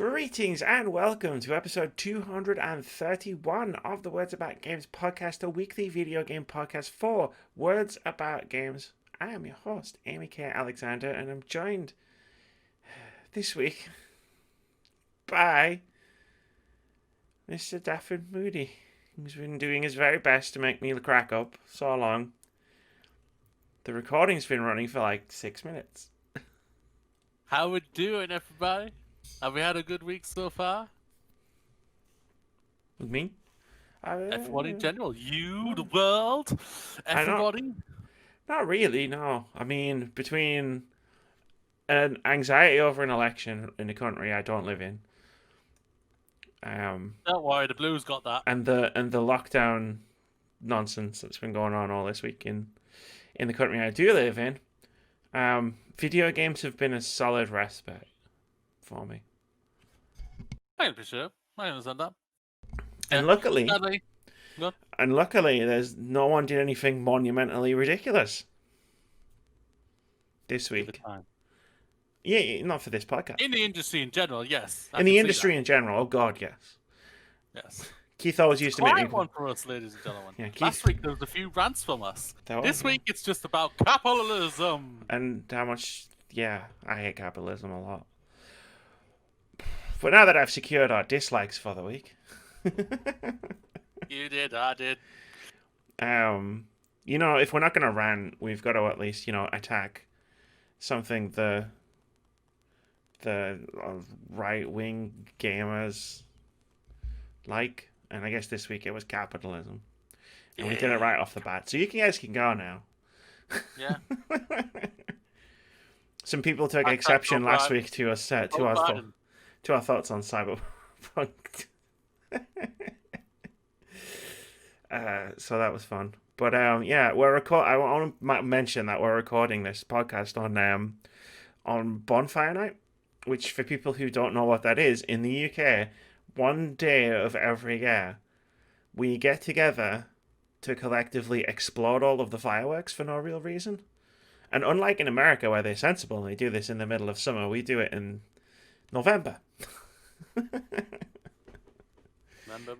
Greetings and welcome to episode 231 of the Words About Games podcast, a weekly video game podcast for Words About Games. I am your host, Amy K. Alexander, and I'm joined this week by Mr. Dafford Moody, who's been doing his very best to make me crack up so long. The recording's been running for like 6 minutes. How we doing, everybody? Have we had a good week so far? With me? Everyone in general, you, the world, everybody. Not really, no. I mean, between an anxiety over an election in a country I don't live in, Don't worry, the Blues got that. and the lockdown nonsense that's been going on all this week in the country I do live in, video games have been a solid respite for me. I can appreciate it. I understand that. And luckily, there's no one did anything monumentally ridiculous this week. Yeah, not for this podcast. In the industry in general, yes. In the industry in general, oh god, yes. Yes. Keith always used to make me... one for us, ladies and gentlemen. Yeah, Last week there was a few rants from us. This week it's just about capitalism. And how much... Yeah, I hate capitalism a lot. But now that I've secured our dislikes for the week... You did, I did. You know, if we're not going to rant, we've got to at least, attack something the right-wing gamers like. And I guess this week it was capitalism. And we did it right off the bat. So you guys can go now. Yeah. Some people took exception last week to us to our thoughts on Cyberpunk. So that was fun. But yeah, I want to mention that we're recording this podcast on Bonfire Night, which for people who don't know what that is, in the UK, one day of every year, we get together to collectively explode all of the fireworks for no real reason. And unlike in America, where they're sensible and they do this in the middle of summer, we do it in November.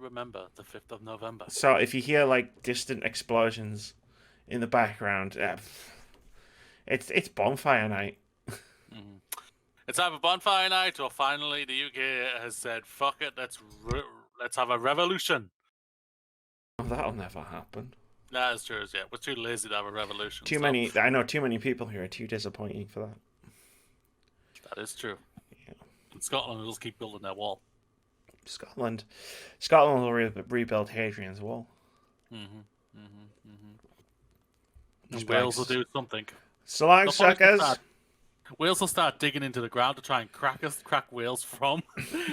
Remember, the 5th of November. So if you hear like distant explosions in the background, it's bonfire night. Mm-hmm. It's either bonfire night or finally the UK has said, fuck it, let's have a revolution. Oh, that'll never happen. That's true, yeah. We're too lazy to have a revolution. I know too many people who are too disappointing for that. That is true. Yeah. In Scotland, they'll just keep building their wall. Scotland will rebuild Hadrian's Wall. And Wales will do something. So long, suckers. Wales will start digging into the ground to try and crack Wales from.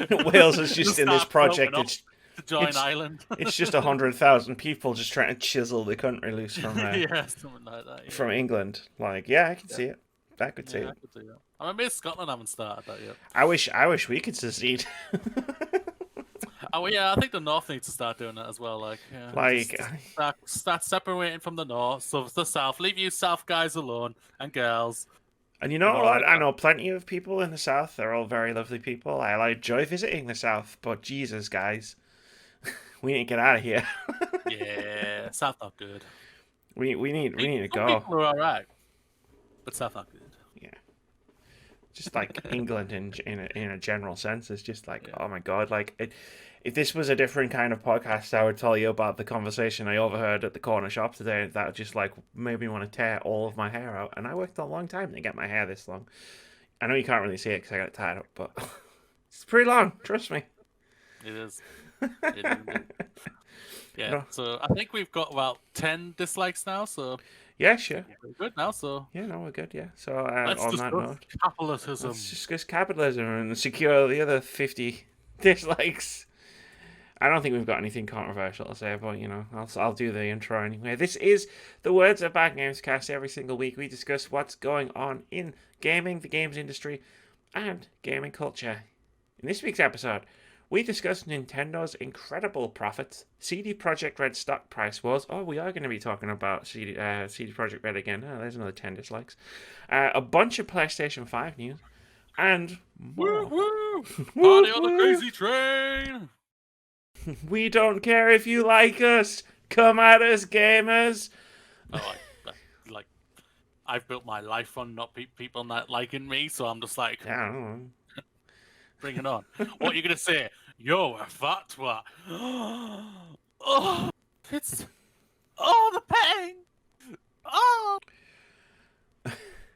Wales is just in this project. To join Ireland. It's just 100,000 people just trying to chisel the country loose from yeah, something like that. Yeah. From England. Like, yeah, I can see it. I could see it. I mean, Scotland haven't started that yet. I wish we could secede. Oh yeah, I think the North needs to start doing that as well. Start separating from the North, so the South. Leave you South guys alone and girls. And you know what? I know plenty of people in the South. They're all very lovely people. I enjoy visiting the South, but Jesus, guys, we need to get out of here. Yeah, South not good. We need to go. People are alright, but South not good. Yeah. Just like England in a general sense, it's just like, oh my god, like if this was a different kind of podcast, I would tell you about the conversation I overheard at the corner shop today that just like made me want to tear all of my hair out. And I worked a long time to get my hair this long. I know you can't really see it because I got it tied up, but it's pretty long. Trust me. It is. Yeah. No. So I think we've got about 10 dislikes now. So. Yeah, sure. We're good now, so... Yeah, no, we're good, yeah. So, let's on that note... capitalism. Let's discuss capitalism and secure the other 50 dislikes. I don't think we've got anything controversial to say, but, I'll do the intro anyway. This is the Words About Games cast. Every single week we discuss what's going on in gaming, the games industry, and gaming culture. In this week's episode, we discussed Nintendo's incredible profits, CD Projekt Red stock price wars. Oh, we are going to be talking about CD Projekt Red again. Oh, there's another 10 dislikes. A bunch of PlayStation 5 news. and more. Woo! Party on the crazy train! We don't care if you like us. Come at us, gamers. Oh, I've built my life on not people not liking me, so I'm just like, Yeah, I don't know. bring it on. What are you gonna say? Yo, a fat twat. Oh, it's the pain. Oh,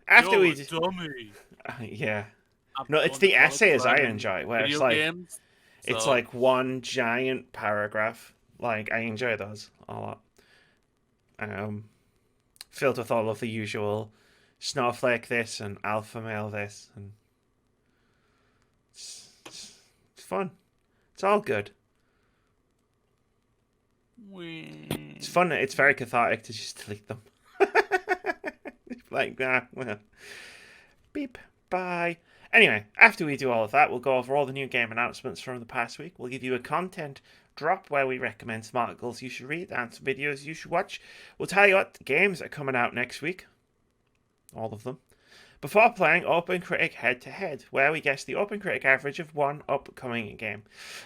After yo, we dummy. yeah. No, it's the essays I enjoy, where it's like games, it's like one giant paragraph. Like, I enjoy those a lot. Filled with all of the usual snowflake this and alpha male this, and it's fun. It's all good. It's fun. It's very cathartic to just delete them. Like, well, beep, bye. Anyway, after we do all of that, we'll go over all the new game announcements from the past week. We'll give you a content drop where we recommend some articles you should read and some videos you should watch. We'll tell you what games are coming out next week. All of them. Before playing OpenCritic head-to-head, where we guess the OpenCritic average of one upcoming game.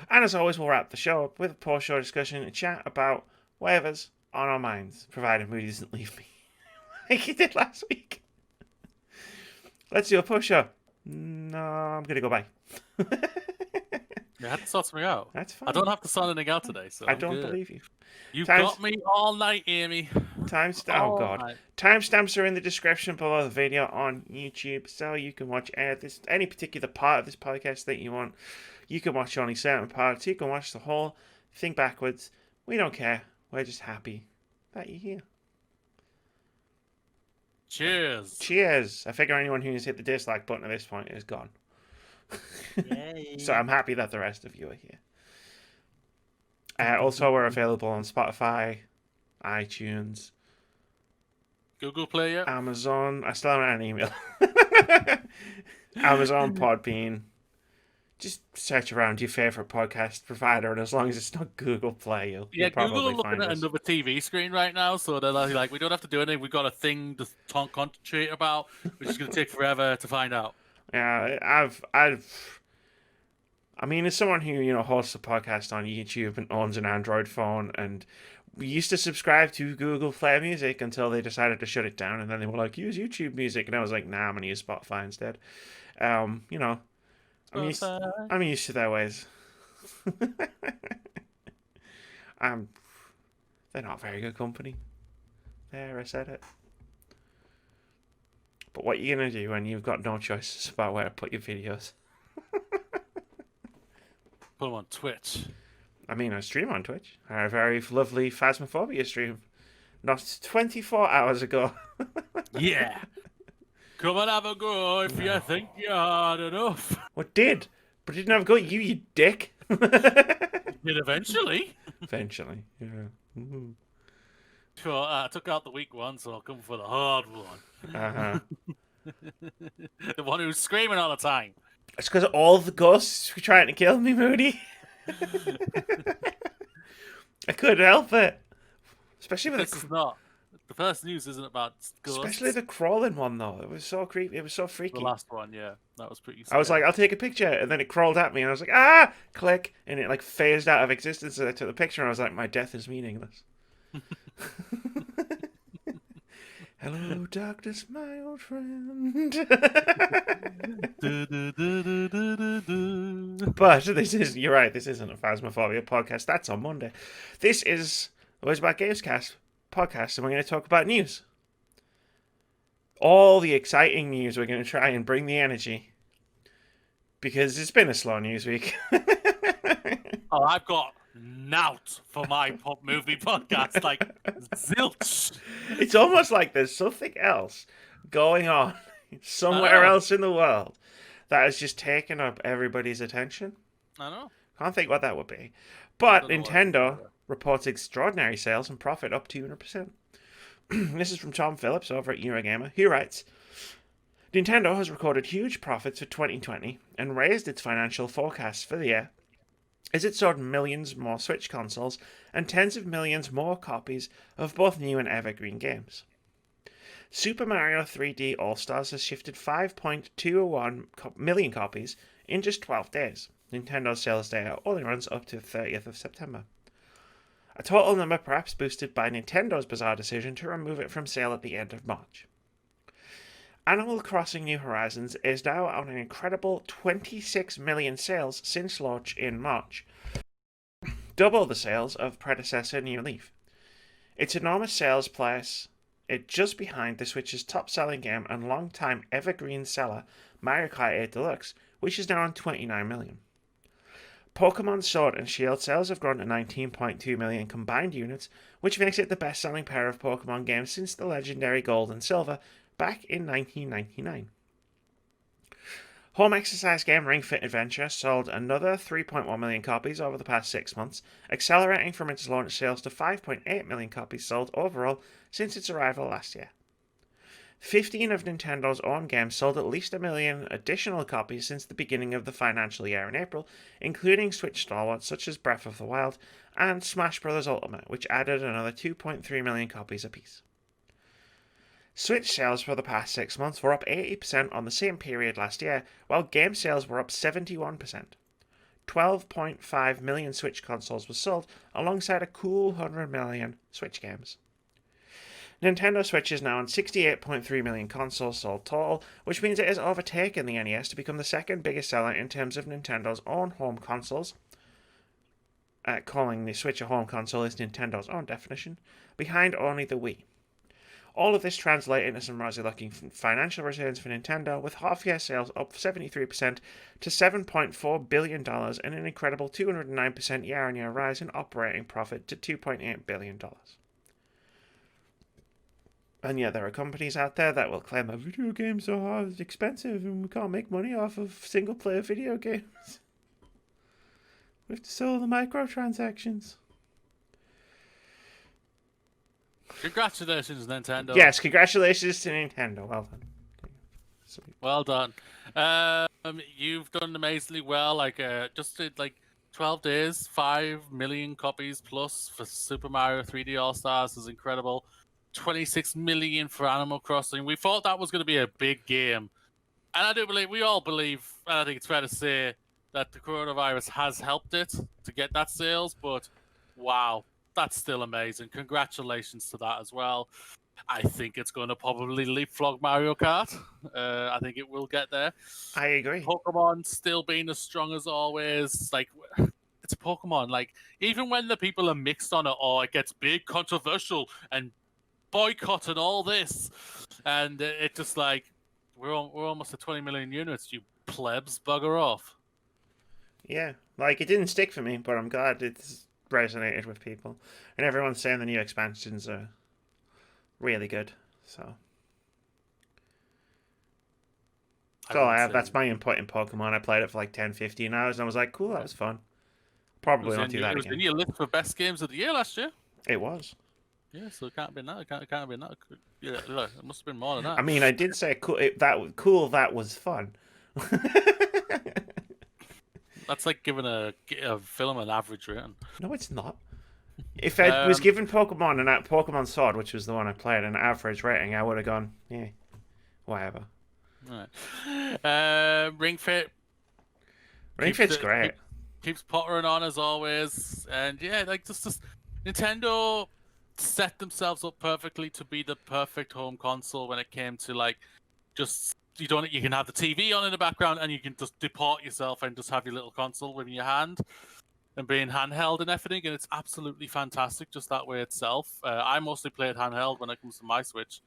And as always, we'll wrap the show up with a post-show discussion and chat about whatever's on our minds, provided Moody doesn't leave me like he did last week. Let's do a post-show. No, I'm going to go bye. You had to sort something out. That's fine. I don't have to sort anything out today, so I don't believe you. You've got me all night, Amy. Oh god. Timestamps are in the description below the video on YouTube, so you can watch any particular part of this podcast that you want. You can watch only certain parts. You can watch the whole thing backwards. We don't care. We're just happy that you're here. Cheers. Cheers. I figure anyone who's hit the dislike button at this point is gone. So I'm happy that the rest of you are here. Also, we're available on Spotify, iTunes, Google Play, yeah. Amazon. I still haven't had an email. Amazon, Podbean. Just search around your favorite podcast provider, and as long as it's not Google Play, you'll probably Google are looking find at us. another TV screen right now, so they're like, we don't have to do anything. We've got a thing to concentrate about, which is going to take forever to find out. Yeah, I mean, as someone who, hosts a podcast on YouTube and owns an Android phone, and we used to subscribe to Google Play Music until they decided to shut it down, and then they were like, use YouTube Music, and I was like, nah, I'm going to use Spotify instead. I'm used to their ways. They're not very good company. There, I said it. But what are you going to do when you've got no choices about where to put your videos? Put them on Twitch. I mean, I stream on Twitch. Our very lovely Phasmophobia stream. Not 24 hours ago. Yeah. Come and have a go if you think you're hard enough. What did? But it didn't have a go at you dick. It did eventually. Eventually, yeah. Mm-hmm. Sure, I took out the weak one, so I'll come for the hard one. Uh-huh. The one who's screaming all the time. It's because all the ghosts were trying to kill me, Moody. I couldn't help it. Especially with the first news isn't about ghosts. Especially the crawling one, though. It was so creepy. It was so freaky. The last one, yeah. That was pretty scary. I was like, I'll take a picture. And then it crawled at me. And I was like, ah! Click. And it phased out of existence. And I took the picture. And I was like, my death is meaningless. Hello, darkness, my old friend. But you're right, this isn't a Phasmophobia podcast. That's on Monday. This is Always About Gamescast podcast, and we're going to talk about news. All the exciting news. We're going to try and bring the energy. Because it's been a slow news week. Oh, I've got nout for my pop movie podcast, like zilch. It's almost like there's something else going on somewhere else in the world that has just taken up everybody's attention. I know. Can't think what that would be. But Nintendo reports extraordinary sales and profit up 200%. This is from Tom Phillips over at Eurogamer. He writes, Nintendo has recorded huge profits for 2020 and raised its financial forecasts for the year as it sold millions more Switch consoles and tens of millions more copies of both new and evergreen games. Super Mario 3D All-Stars has shifted 5.201 million copies in just 12 days. Nintendo's sales data only runs up to the 30th of September. A total number perhaps boosted by Nintendo's bizarre decision to remove it from sale at the end of March. Animal Crossing New Horizons is now on an incredible 26 million sales since launch in March, double the sales of predecessor New Leaf. Its enormous sales place it just behind the Switch's top-selling game and long-time evergreen seller Mario Kart 8 Deluxe, which is now on 29 million. Pokemon Sword and Shield sales have grown to 19.2 million combined units, which makes it the best-selling pair of Pokemon games since the legendary Gold and Silver back in 1999. Home exercise game Ring Fit Adventure sold another 3.1 million copies over the past 6 months, accelerating from its launch sales to 5.8 million copies sold overall since its arrival last year. 15 of Nintendo's own games sold at least 1 million additional copies since the beginning of the financial year in April, including Switch stalwarts such as Breath of the Wild and Smash Bros. Ultimate, which added another 2.3 million copies apiece. Switch sales for the past 6 months were up 80% on the same period last year, while game sales were up 71%. 12.5 million Switch consoles were sold, alongside a cool 100 million Switch games. Nintendo Switch is now on 68.3 million consoles sold total, which means it has overtaken the NES to become the second biggest seller in terms of Nintendo's own home consoles. Calling the Switch a home console is Nintendo's own definition, behind only the Wii. All of this translates into some rosy-looking financial returns for Nintendo, with half-year sales up 73% to $7.4 billion and an incredible 209% year-on-year rise in operating profit to $2.8 billion. And yet there are companies out there that will claim that video games are expensive and we can't make money off of single-player video games. We have to sell the microtransactions. Congratulations, Nintendo. Yes, congratulations to Nintendo. Well done. Well done. You've done amazingly well. Just did 12 days, 5 million copies plus for Super Mario 3D All-Stars is incredible. 26 million for Animal Crossing. We thought that was going to be a big game. And we all believe, and I think it's fair to say, that the coronavirus has helped it to get that sales, but wow, that's still amazing. Congratulations to that as well. I think it's going to probably leapfrog Mario Kart. I think it will get there. I agree. Pokemon still being as strong as always. It's Pokemon. Even when the people are mixed on it, or it gets big, controversial, and boycott and all this, and it's just we're almost at 20 million units. You plebs, bugger off. Yeah, it didn't stick for me, but I'm glad it's resonated with people, and everyone's saying the new expansions are really good. So that's all I have. That's my input in Pokemon. I played it for 10-15 hours, and I was like, cool, that was fun. Probably not do that again. It was in your list for best games of the year last year. It was. Yeah, so it can't be that. It can't be that. Yeah, it must have been more than that. I mean, I did say cool. That was fun. That's like giving a film an average rating. No, it's not. If I was given Pokemon Sword, which was the one I played, an average rating, I would have gone, yeah, whatever. All right. Ring Fit. Ring Fit's great. Keeps pottering on as always, and yeah, just Nintendo set themselves up perfectly to be the perfect home console when it came to you can have the TV on in the background and you can just depart yourself and just have your little console within your hand and being handheld and everything, and it's absolutely fantastic just that way itself. I mostly play it handheld when it comes to my Switch,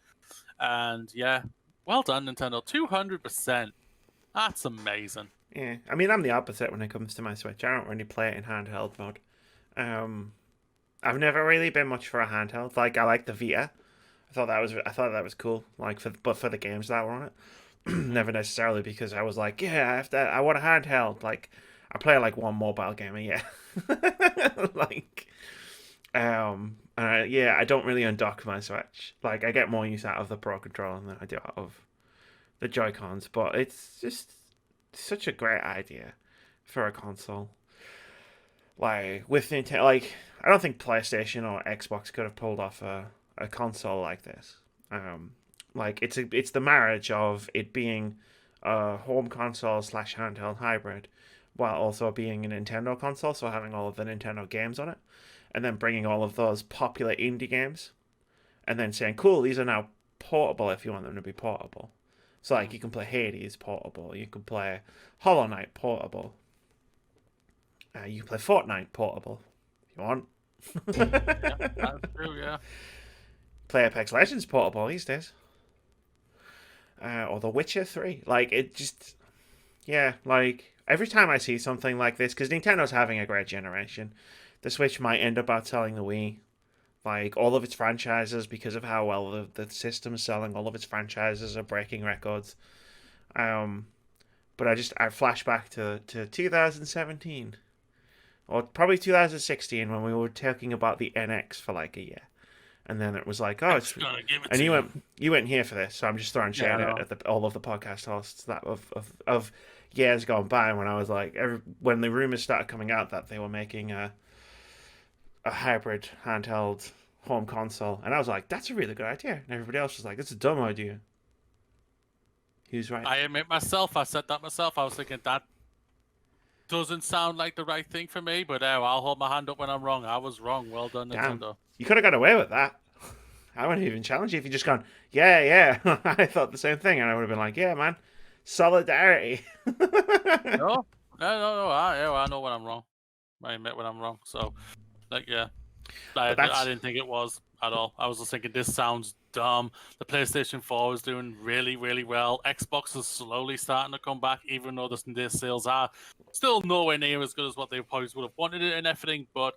and yeah, well done Nintendo, 200%. That's amazing. Yeah, I mean, I'm the opposite when it comes to my Switch. I don't really play it in handheld mode. I've never really been much for a handheld. I like the Vita. I thought that was cool. But for the games that were on it, never necessarily because I was yeah, I want a handheld. I play one mobile game a year. Yeah, I don't really undock my Switch. I get more use out of the Pro Controller than I do out of the Joy-Cons. But it's just such a great idea for a console. With Nintendo, I don't think PlayStation or Xbox could have pulled off a console like this. Like it's the marriage of it being a home console / handheld hybrid, while also being a Nintendo console, so having all of the Nintendo games on it, and then bringing all of those popular indie games, and then saying, cool, these are now portable if you want them to be portable. So like you can play Hades portable, you can play Hollow Knight portable, you can play Fortnite portable if you want. Yeah, that's true. Yeah. Play Apex Legends portable these days. Or The Witcher 3. Like, it just... Yeah, like, every time I see something like this, because Nintendo's having a great generation, the Switch might end up outselling the Wii. Like, all of its franchises, because of how well the system's selling, all of its franchises are breaking records. But I flash back to 2017. Or probably 2016, when we were talking about the NX for like a year. And then it was like, oh, it's gonna give it and to you weren't here for this, so I'm just throwing shade at all of the podcast hosts that of years gone by when I was like, when the rumors started coming out that they were making a hybrid handheld home console, and I was like, that's a really good idea, and everybody else was like, it's a dumb idea. Who's right? I admit myself, I said that myself. I was thinking that doesn't sound like the right thing for me, but I'll hold my hand up when I'm wrong. I was wrong. Well done, Damn. Nintendo. You could have got away with that. I wouldn't even challenge you if you just gone, yeah. I thought the same thing, and I would have been like, yeah, man, solidarity. No. I know when I'm wrong. I admit when I'm wrong. So, like, yeah, I didn't think it was at all. I was just thinking this sounds dumb. The PlayStation 4 is doing really, really well. Xbox is slowly starting to come back, even though their sales are still nowhere near as good as what they probably would have wanted it and everything. But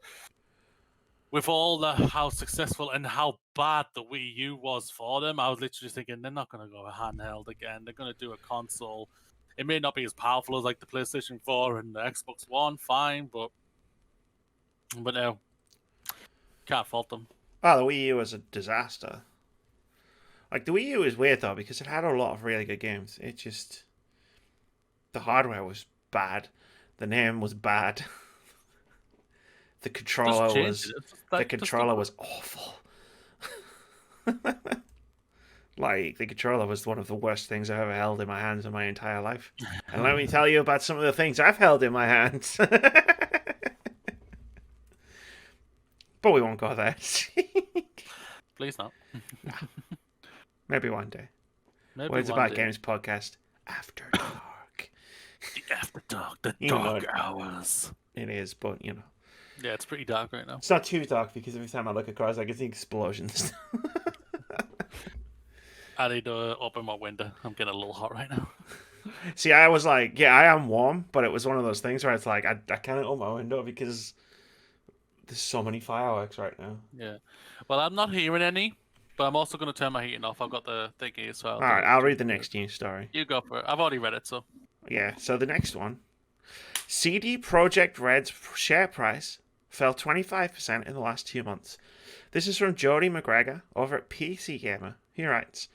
with all how successful and how bad the Wii U was for them, I was literally thinking they're not going to go a handheld again. They're going to do a console. It may not be as powerful as like the PlayStation 4 and the Xbox One, fine, but no, can't fault them. Oh, the Wii U was a disaster. Like, the Wii U is weird, though, because it had a lot of really good games. It just... The hardware was bad. The name was bad. The controller was awful. Like, the controller was one of the worst things I've ever held in my hands in my entire life. And let me tell you about some of the things I've held in my hands. But we won't go there. Please not. Maybe one day. Words About Games podcast After Dark. The After Dark, the dark hours. It is, but you know. Yeah, it's pretty dark right now. It's not too dark because every time I look across, I can see explosions. I need to open my window. I'm getting a little hot right now. See, I was like, yeah, I am warm, but it was one of those things where it's like, I can't open my window because there's so many fireworks right now. Yeah. Well, I'm not hearing any, but I'm also going to turn my heating off. I've got the thingy as well. Alright, I'll read the next news story. You go for it. I've already read it, so. Yeah, so the next one. CD Projekt Red's share price fell 25% in the last 2 months. This is from Jody McGregor over at PC Gamer. He writes,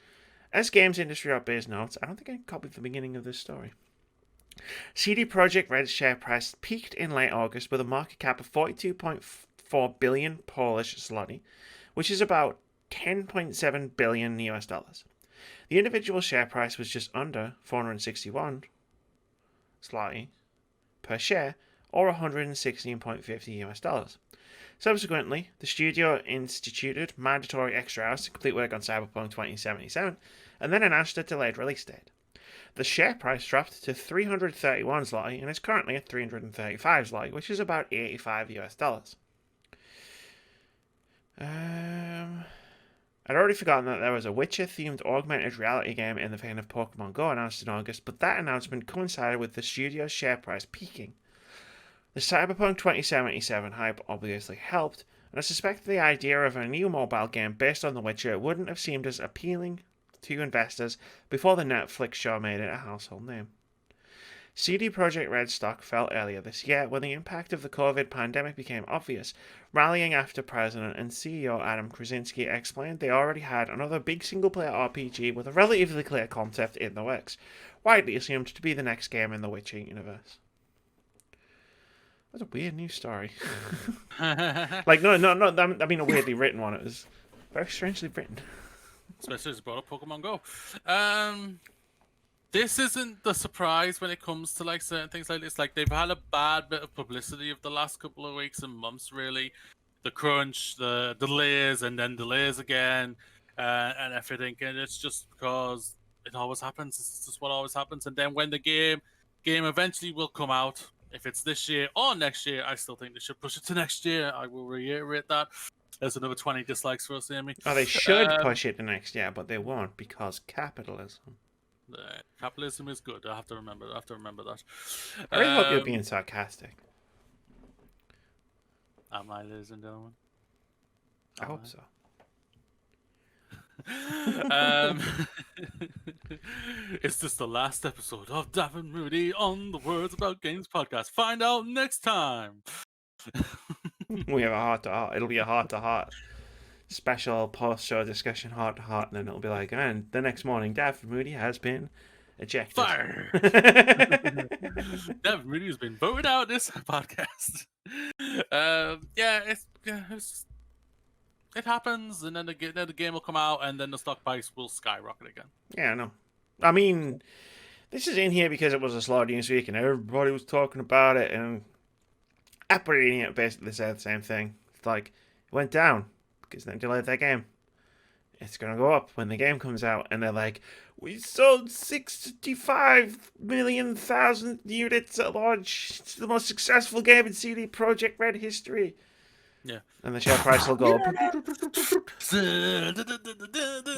as Games Industry Updates notes, I don't think I copied the beginning of this story. CD Projekt Red's share price peaked in late August with a market cap of 42.4 billion Polish zloty, which is about 10.7 billion US dollars. The individual share price was just under 461 zloty per share, or 116.50 US dollars. Subsequently, the studio instituted mandatory extra hours to complete work on Cyberpunk 2077, and then announced a delayed release date. The share price dropped to 331 zloty and is currently at 335 zloty, which is about 85 US dollars. I'd already forgotten that there was a Witcher-themed augmented reality game in the vein of Pokemon Go announced in August, but that announcement coincided with the studio's share price peaking. The Cyberpunk 2077 hype obviously helped, and I suspect the idea of a new mobile game based on The Witcher wouldn't have seemed as appealing to investors before the Netflix show made it a household name. CD Projekt Red stock fell earlier this year when the impact of the COVID pandemic became obvious, rallying after President and CEO Adam Krasinski explained they already had another big single-player RPG with a relatively clear concept in the works, widely assumed to be the next game in the Witcher universe. That's a weird news story. Like, no, I mean a weirdly written one. It was very strangely written. especially as brought up Pokemon Go. This isn't the surprise when it comes to like certain things like this. Like they've had a bad bit of publicity of the last couple of weeks and months, really. The crunch, the delays, and then delays again, and everything. And it's just because it always happens. It's just what always happens. And then when the game eventually will come out, if it's this year or next year, I still think they should push it to next year. I will reiterate that. There's another 20 dislikes for us, Amy. Oh, they should push it to next year, but they won't because capitalism. Capitalism is good. I have to remember that. I really hope you're being sarcastic. Am I, ladies and gentlemen? I hope so. Is this the last episode of Dav and Moody on the Words About Games podcast? Find out next time. We have a heart-to-heart. It'll be a heart-to-heart special post-show discussion, heart-to-heart, and then it'll be like, and the next morning, Dav and Moody has been ejected. Fire! Dav and Moody has been voted out this podcast. It happens, and then the game will come out, and then the stock price will skyrocket again. Yeah, I know. I mean, this is in here because it was a slow news week, and everybody was talking about it, and Apple reading it basically said the same thing. It's like, it went down because they delayed their game. It's going to go up when the game comes out, and they're like, we sold 65 million units at launch. It's the most successful game in CD Projekt Red history. Yeah. And the share price will go up.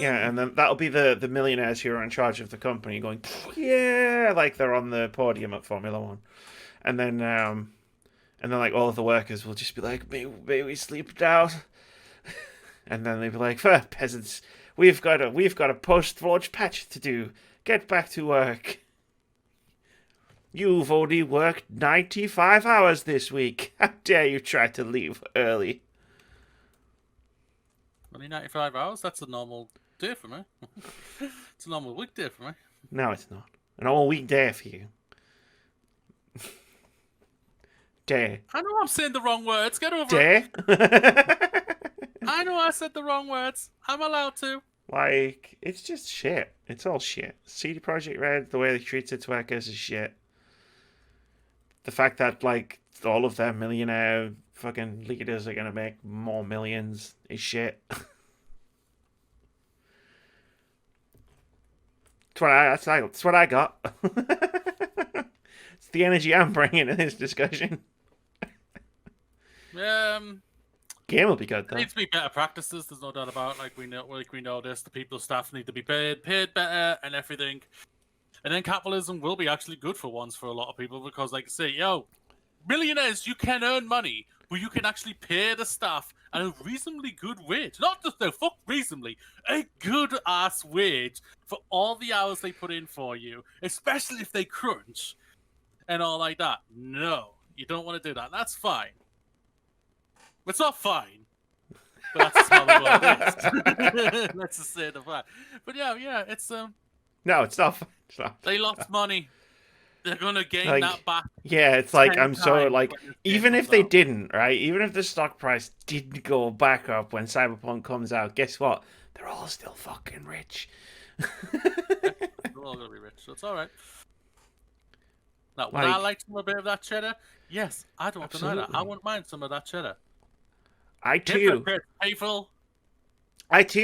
Yeah, and then that'll be the millionaires who are in charge of the company going, yeah, like they're on the podium at Formula One. And then like all of the workers will just be like, maybe we sleep out. And then they'll be like, peasants, we've got a post-launch patch to do. Get back to work. You've only worked 95 hours this week. How dare you try to leave early? Only 95 hours? That's a normal day for me. It's a normal weekday for me. No, it's not. An all weekday for you. Day. I know I'm saying the wrong words. Get over Day? it. I know I said the wrong words. I'm allowed to. Like, it's just shit. It's all shit. CD Projekt Red, the way they treat its workers is shit. The fact that, like, all of their millionaire fucking leaders are gonna make more millions is shit. That's what I got. It's the energy I'm bringing in this discussion. Game will be good though. There needs to be better practices. There's no doubt about it. Like we know this. The people, staff need to be paid better, and everything. And then capitalism will be actually good for once for a lot of people because, like I say, millionaires, you can earn money, but you can actually pay the staff at a reasonably good wage. Not just reasonably, a good ass wage for all the hours they put in for you, especially if they crunch and all like that. No, you don't want to do that. That's fine. It's not fine, but that's how the world is. Let's just say the fact. But yeah, it's No, it's not fine. They lost money. They're gonna gain like, that back. Yeah, it's like I'm so like even if they didn't, right? Even if the stock price didn't go back up when Cyberpunk comes out, guess what? They're all still fucking rich. They're all gonna be rich, so it's all right. Now, would I like some bit of that cheddar? Yes, I don't deny that. I wouldn't mind some of that cheddar. I too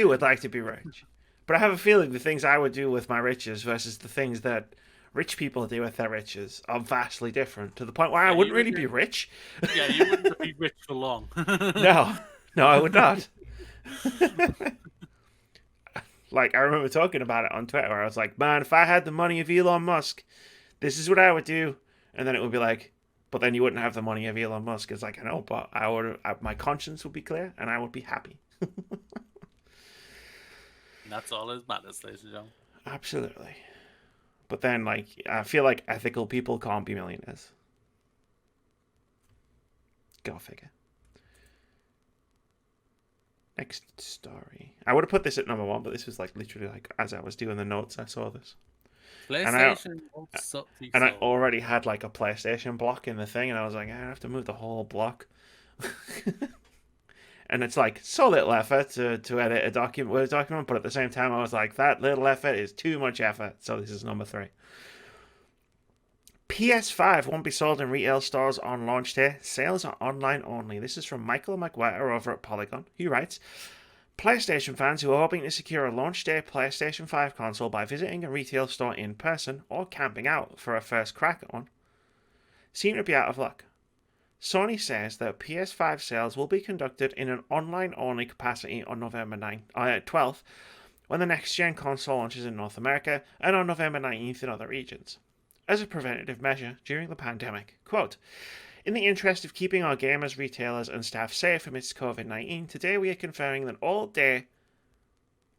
would like to be rich. But I have a feeling the things I would do with my riches versus the things that rich people do with their riches are vastly different, to the point where I wouldn't really be rich. Yeah, you wouldn't be rich for long. No, I would not. Like, I remember talking about it on Twitter, where I was like, man, if I had the money of Elon Musk, this is what I would do. And then it would be like, but then you wouldn't have the money of Elon Musk. It's like, I know, but my conscience would be clear, and I would be happy. And that's all that matters, ladies and gentlemen. Absolutely. But then, like, I feel like ethical people can't be millionaires. Go figure. Next story. I would have put this at number 1, but this was like literally like as I was doing the notes, I saw this. PlayStation and I already had like a PlayStation block in the thing, and I was like, I have to move the whole block. And it's like so little effort to edit a document, Word document, but at the same time I was like, that little effort is too much effort. So this is number 3. PS5 won't be sold in retail stores on launch day. Sales are online only. This is from Michael McGuire over at Polygon, who writes, PlayStation fans who are hoping to secure a launch day PlayStation 5 console by visiting a retail store in person or camping out for a first crack at one seem to be out of luck. Sony says that PS5 sales will be conducted in an online-only capacity on November 12th, when the next-gen console launches in North America, and on November 19th in other regions, as a preventative measure during the pandemic. Quote, in the interest of keeping our gamers, retailers, and staff safe amidst COVID-19, today we are confirming that all day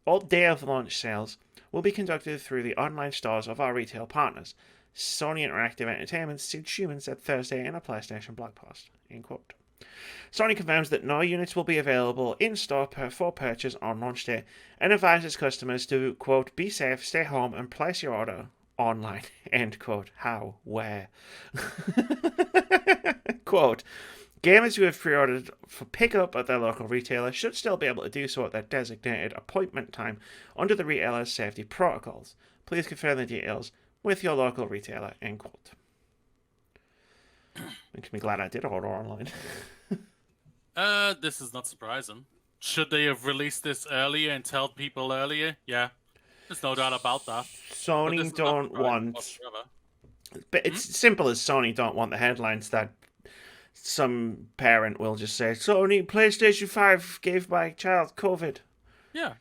of launch sales will be conducted through the online stores of our retail partners. Sony Interactive Entertainment's Sid Schumann said Thursday in a PlayStation blog post. End quote. Sony confirms that no units will be available in-store for purchase on launch day and advises customers to, quote, be safe, stay home, and place your order online. End quote. How? Where? Quote, gamers who have pre-ordered for pickup at their local retailer should still be able to do so at their designated appointment time under the retailer's safety protocols. Please confirm the details with your local retailer, end quote. Makes me glad I did order online. This is not surprising. Should they have released this earlier and told people earlier? Yeah, there's no doubt about that. Sony don't want... But it's simple as Sony don't want the headlines that some parent will just say, Sony PlayStation 5 gave my child COVID. Yeah.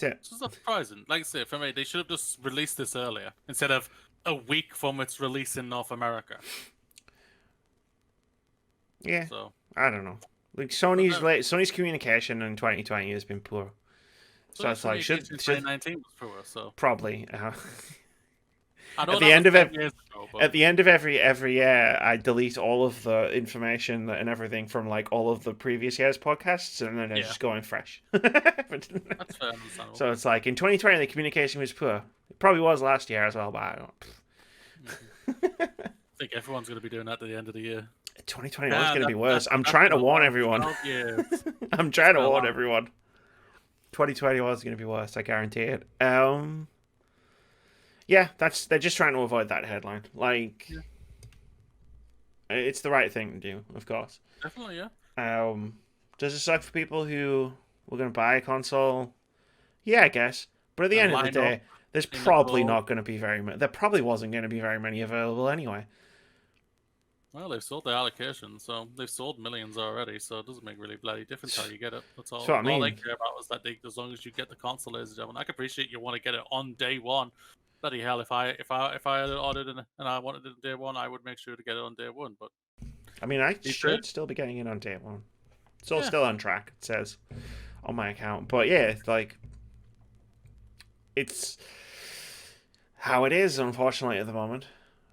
It's not surprising. Like I say, for me, they should have just released this earlier instead of a week from its release in North America. Yeah, so I don't know. Like Sony's communication in 2020 has been poor. So it's like 2019 was poor. So probably. At the end of every year, I delete all of the information and everything from like all of the previous year's podcasts, and then I just go in fresh. That's fair, understandable. So it's like in 2020 the communication was poor. It probably was last year as well, but I don't. I think everyone's going to be doing that at the end of the year. 2020 is going to be worse. I'm trying to warn everyone. I'm trying to warn everyone. 2020 was going to be worse. I guarantee it. Yeah, they're just trying to avoid that headline. Like, it's the right thing to do, of course. Definitely, yeah. Does it suck for people who were going to buy a console? Yeah, I guess. But at the end of the day, there's probably not going to be very many. There probably wasn't going to be very many available anyway. Well, they've sold the allocation, so they've sold millions already, so it doesn't make really bloody difference how you get it. That's all. That's what I mean. All they care about is that as long as you get the console, ladies and gentlemen. I can appreciate you want to get it on day one. Bloody hell, if I had ordered it and I wanted it on day one, I would make sure to get it on day one. But I mean, I should still be getting it on day one. It's all still on track, it says on my account. But yeah, it's how it is, unfortunately, at the moment.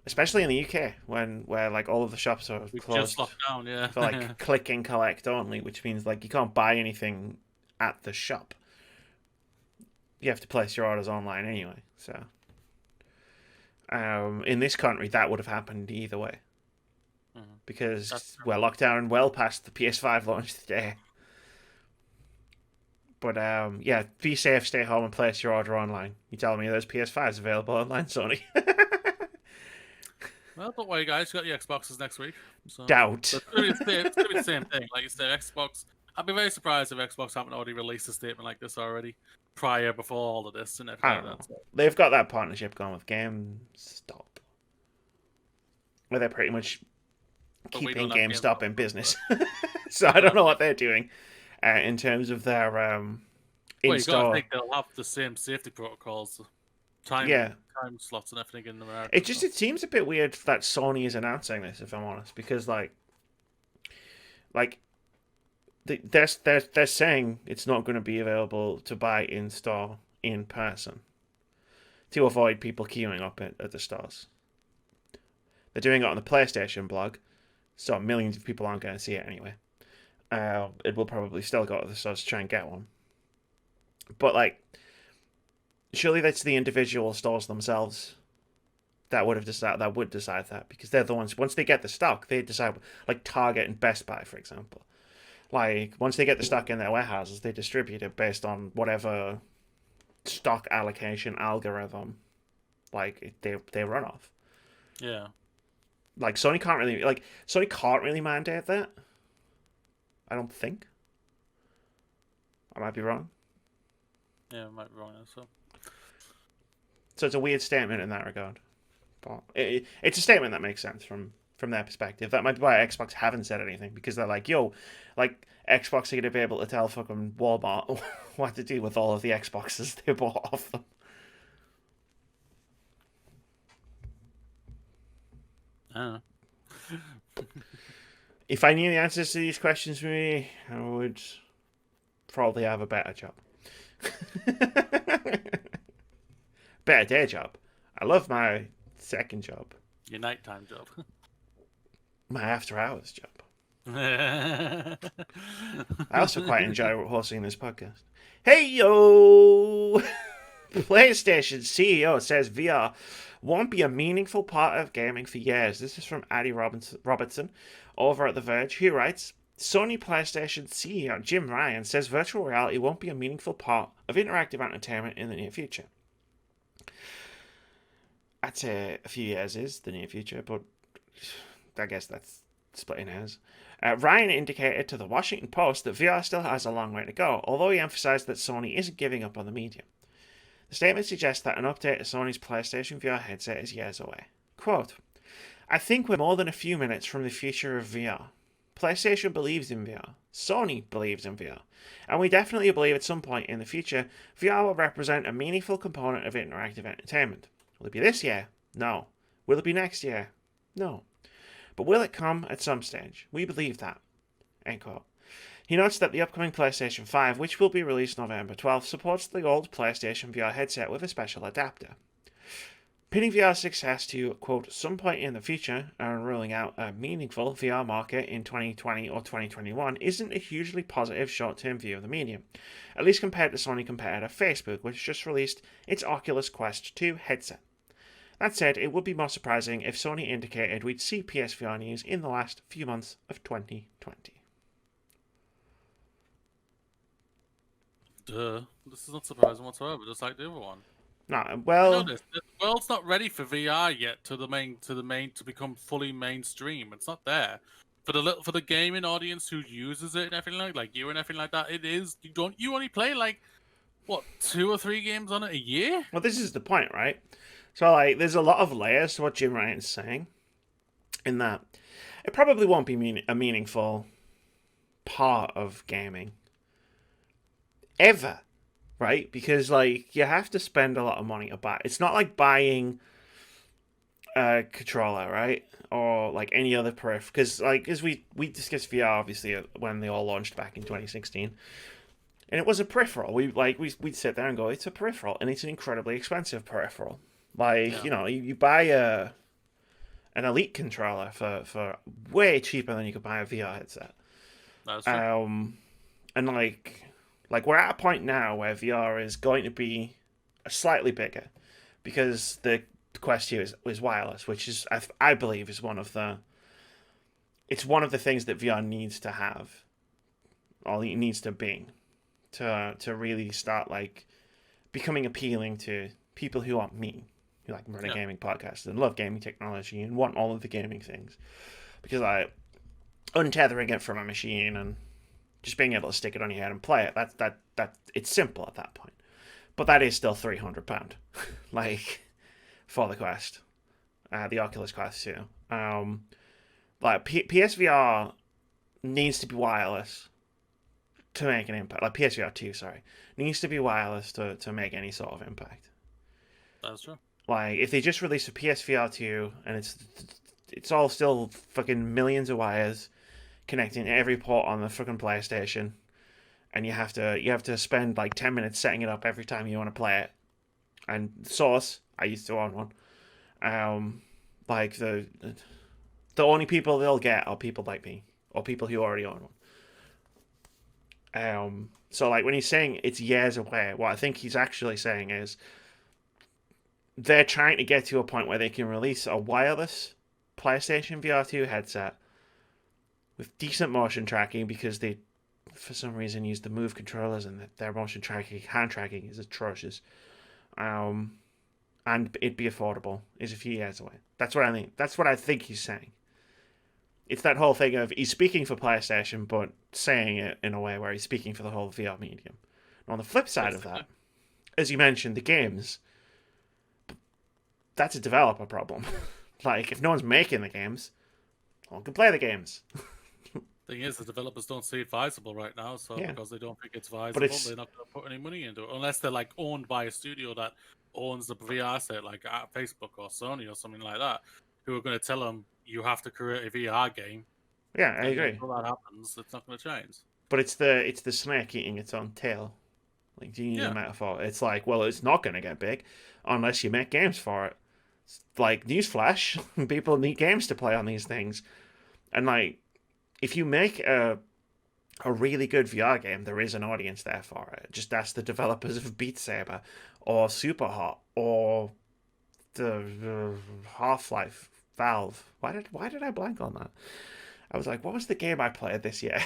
Especially in the UK, where like all of the shops are closed. Just locked down, yeah. For like click and collect only, which means like you can't buy anything at the shop. You have to place your orders online anyway. So, in this country, that would have happened either way, because we're locked down well past the PS5 launch today. But yeah, be safe, stay home, and place your order online. You telling me there's PS5s available online, Sony? Well, don't worry, guys. You got your Xboxes next week. So Doubt. It's going to be the same thing. Like you said, Xbox. I'd be very surprised if Xbox haven't already released a statement like this already, before all of this and everything. I don't know. So. They've got that partnership going with GameStop, where they're pretty much keeping GameStop in business. So I don't know what they're doing in terms of their in-store. You got to think they'll have the same safety protocols. Time slots and everything in America. It seems a bit weird that Sony is announcing this, if I'm honest, because like they're saying it's not going to be available to buy in store in person to avoid people queuing up at the stores. They're doing it on the PlayStation blog, so millions of people aren't going to see it anyway. It will probably still go to the stores to try and get one, but like. Surely that's the individual stores themselves that would decide that, because they're the ones, once they get the stock, they decide, like Target and Best Buy, for example. Like, once they get the stock in their warehouses, they distribute it based on whatever stock allocation algorithm, like, they run off. Yeah. Like, Sony can't really mandate that. I don't think. I might be wrong. Yeah, I might be wrong also. So it's a weird statement in that regard. But it's a statement that makes sense from their perspective. That might be why Xbox haven't said anything, because they're like, yo, like, Xbox are going to be able to tell fucking Walmart what to do with all of the Xboxes they bought off them. I don't know. If I knew the answers to these questions for me, I would probably have a better job. Better day job. I love my second job. Your nighttime job. My after hours job. I I also quite enjoy hosting this podcast. Hey yo! PlayStation CEO says VR won't be a meaningful part of gaming for years. This is from Addy Robertson over at The Verge. He writes, Sony PlayStation CEO Jim Ryan says virtual reality won't be a meaningful part of interactive entertainment in the near future. I'd say a few years is the near future, but I guess that's splitting hairs. Ryan indicated to the Washington Post that VR still has a long way to go, although he emphasized that Sony isn't giving up on the medium. The statement suggests that an update to Sony's PlayStation VR headset is years away. Quote, I think we're more than a few minutes from the future of VR. PlayStation believes in VR. Sony believes in VR. And we definitely believe at some point in the future, VR will represent a meaningful component of interactive entertainment. Will it be this year? No. Will it be next year? No. But will it come at some stage? We believe that. End quote. He notes that the upcoming PlayStation 5, which will be released November 12th, supports the old PlayStation VR headset with a special adapter. Pinning VR's success to, quote, some point in the future and ruling out a meaningful VR market in 2020 or 2021 isn't a hugely positive short-term view of the medium, at least compared to Sony competitor Facebook, which just released its Oculus Quest 2 headset. That said, it would be more surprising if Sony indicated we'd see PSVR news in the last few months of 2020. Duh. This is not surprising whatsoever, just like the other one. No, well, The world's not ready for VR yet to become fully mainstream. It's not there. For the gaming audience who uses it and everything like you and everything like that, it is. You only play like what 2 or 3 games on it a year? Well, this is the point, right? So, like, there's a lot of layers to what Jim Ryan's saying, in that it probably won't be a meaningful part of gaming ever, right? Because, like, you have to spend a lot of money to buy. It's not like buying a controller, right? Or, like, any other peripheral. Because, like, as we discussed VR, obviously, when they all launched back in 2016. And it was a peripheral. We'd sit there and go, it's a peripheral. And it's an incredibly expensive peripheral. Like, yeah. You know, you buy an Elite controller for way cheaper than you could buy a VR headset. That's true. And, like we're at a point now where VR is going to be slightly bigger because the Quest 2 is wireless, which is I believe is one of the things that VR needs to have, or it needs to be, to really start like becoming appealing to people who aren't me, who like run a gaming podcast and love gaming technology and want all of the gaming things, because untethering it from a machine and just being able to stick it on your head and play it, that it's simple at that point. But that is still £300, like, for the Quest, the Oculus Quest 2. Like, PSVR needs to be wireless to make an impact. Like, PSVR 2, sorry, needs to be wireless to make any sort of impact. That's true. Like, if they just release a PSVR 2 and it's all still fucking millions of wires connecting every port on the fucking PlayStation, and you have to spend like 10 minutes setting it up every time you want to play it. And Source, I used to own one. Like the only people they'll get are people like me, or people who already own one. So like when he's saying it's years away, what I think he's actually saying is they're trying to get to a point where they can release a wireless PlayStation VR 2 headset with decent motion tracking, because they for some reason use the Move controllers, and that their motion tracking, hand tracking is atrocious. And it'd be affordable is a few years away. That's what I think. That's what I think he's saying. It's that whole thing of he's speaking for PlayStation, but saying it in a way where he's speaking for the whole VR medium. And on the flip side of that, as you mentioned, the games, that's a developer problem. Like, if no one's making the games, no one can play the games. Thing is, the developers don't see it viable right now, so because they don't think it's viable, they're not going to put any money into it unless they're like owned by a studio that owns the VR set, like Facebook or Sony or something like that, who are going to tell them you have to create a VR game. Yeah, I agree. Until that happens, it's not going to change. But it's the snake eating its own tail. Like, do you use a metaphor? It's like, well, it's not going to get big unless you make games for it. Like, newsflash, people need games to play on these things, and like, if you make a really good VR game, there is an audience there for it. Just ask the developers of Beat Saber, or Superhot, or the Half-Life Valve. Why did I blank on that? I was like, what was the game I played this year?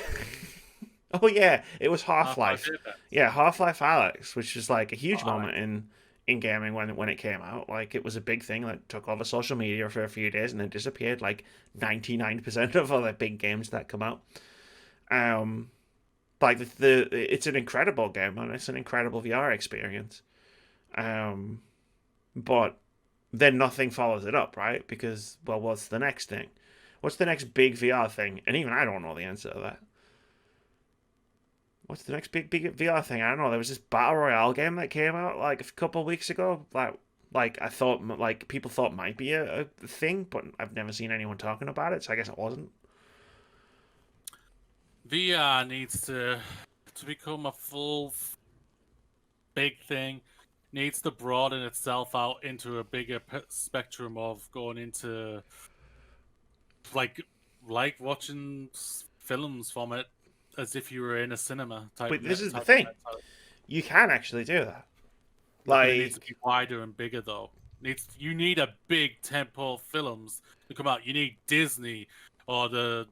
Oh yeah, it was Half-Life. Yeah, Half-Life Alyx, which was like a huge moment in gaming when it came out. Like, it was a big thing that took over social media for a few days and then disappeared, like 99% of other big games that come out. Like, it's an incredible game, and it's an incredible VR experience. But then nothing follows it up, right? Because, well, what's the next thing? What's the next big VR thing? And even I don't know the answer to that. What's the next big VR thing? I don't know. There was this Battle Royale game that came out like a couple of weeks ago. Like I thought, like people thought might be a thing, but I've never seen anyone talking about it, so I guess it wasn't. VR needs to become a full big thing. Needs to broaden itself out into a bigger spectrum of going into like watching films from it as if you were in a cinema type. But this is the thing. You can actually do that. Like, it needs to be wider and bigger, though. You need a big tentpole films to come out. You need Disney or the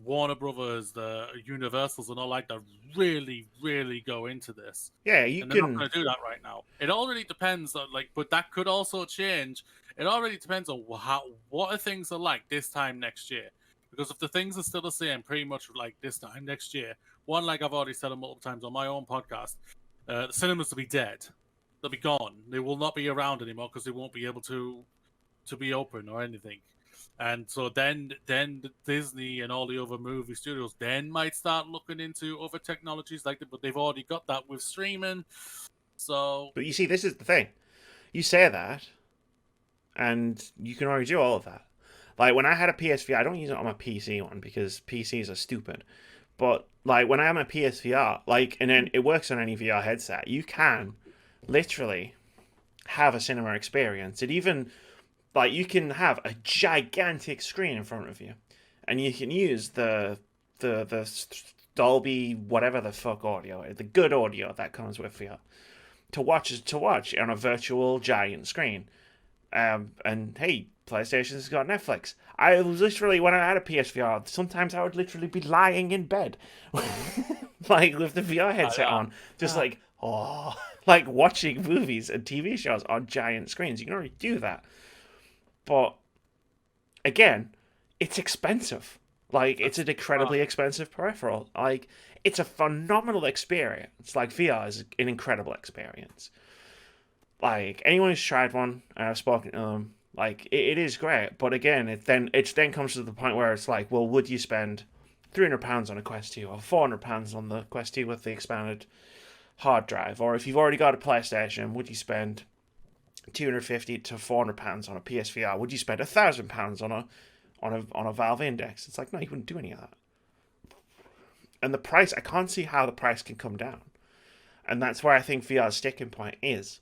Warner Brothers, the Universals, and all like that. Really, really go into this. Yeah, they're not going to do that right now. It already depends on but that could also change. It already depends on what things are like this time next year. Because if the things are still the same, pretty much like this time next year, one, like I've already said multiple times on my own podcast, the cinemas will be dead. They'll be gone. They will not be around anymore because they won't be able to be open or anything. And so then Disney and all the other movie studios then might start looking into other technologies like that, but they've already got that with streaming. So, but you see, this is the thing. You say that, and you can already do all of that. Like, when I had a PSVR, I don't use it on my PC one because PCs are stupid. But, like, when I have my PSVR, like, and then it works on any VR headset, you can literally have a cinema experience. It even, like, you can have a gigantic screen in front of you, and you can use the Dolby whatever the fuck audio, the good audio that comes with VR, to watch on a virtual giant screen. And hey, PlayStation's got Netflix. I was literally, when I had a PSVR, sometimes I would literally be lying in bed, like with the VR headset on, just like watching movies and TV shows on giant screens. You can already do that, but again, it's expensive. Like, it's an incredibly expensive peripheral. Like, it's a phenomenal experience. Like, VR is an incredible experience. Like, anyone who's tried one, I've spoken to them, like, it is great. But again, it then comes to the point where it's like, well, would you spend £300 on a Quest 2 or £400 on the Quest 2 with the expanded hard drive? Or if you've already got a PlayStation, would you spend £250 to £400 on a PSVR? Would you spend £1,000 on a Valve Index? It's like, no, you wouldn't do any of that. And the price, I can't see how the price can come down. And that's where I think VR's sticking point is.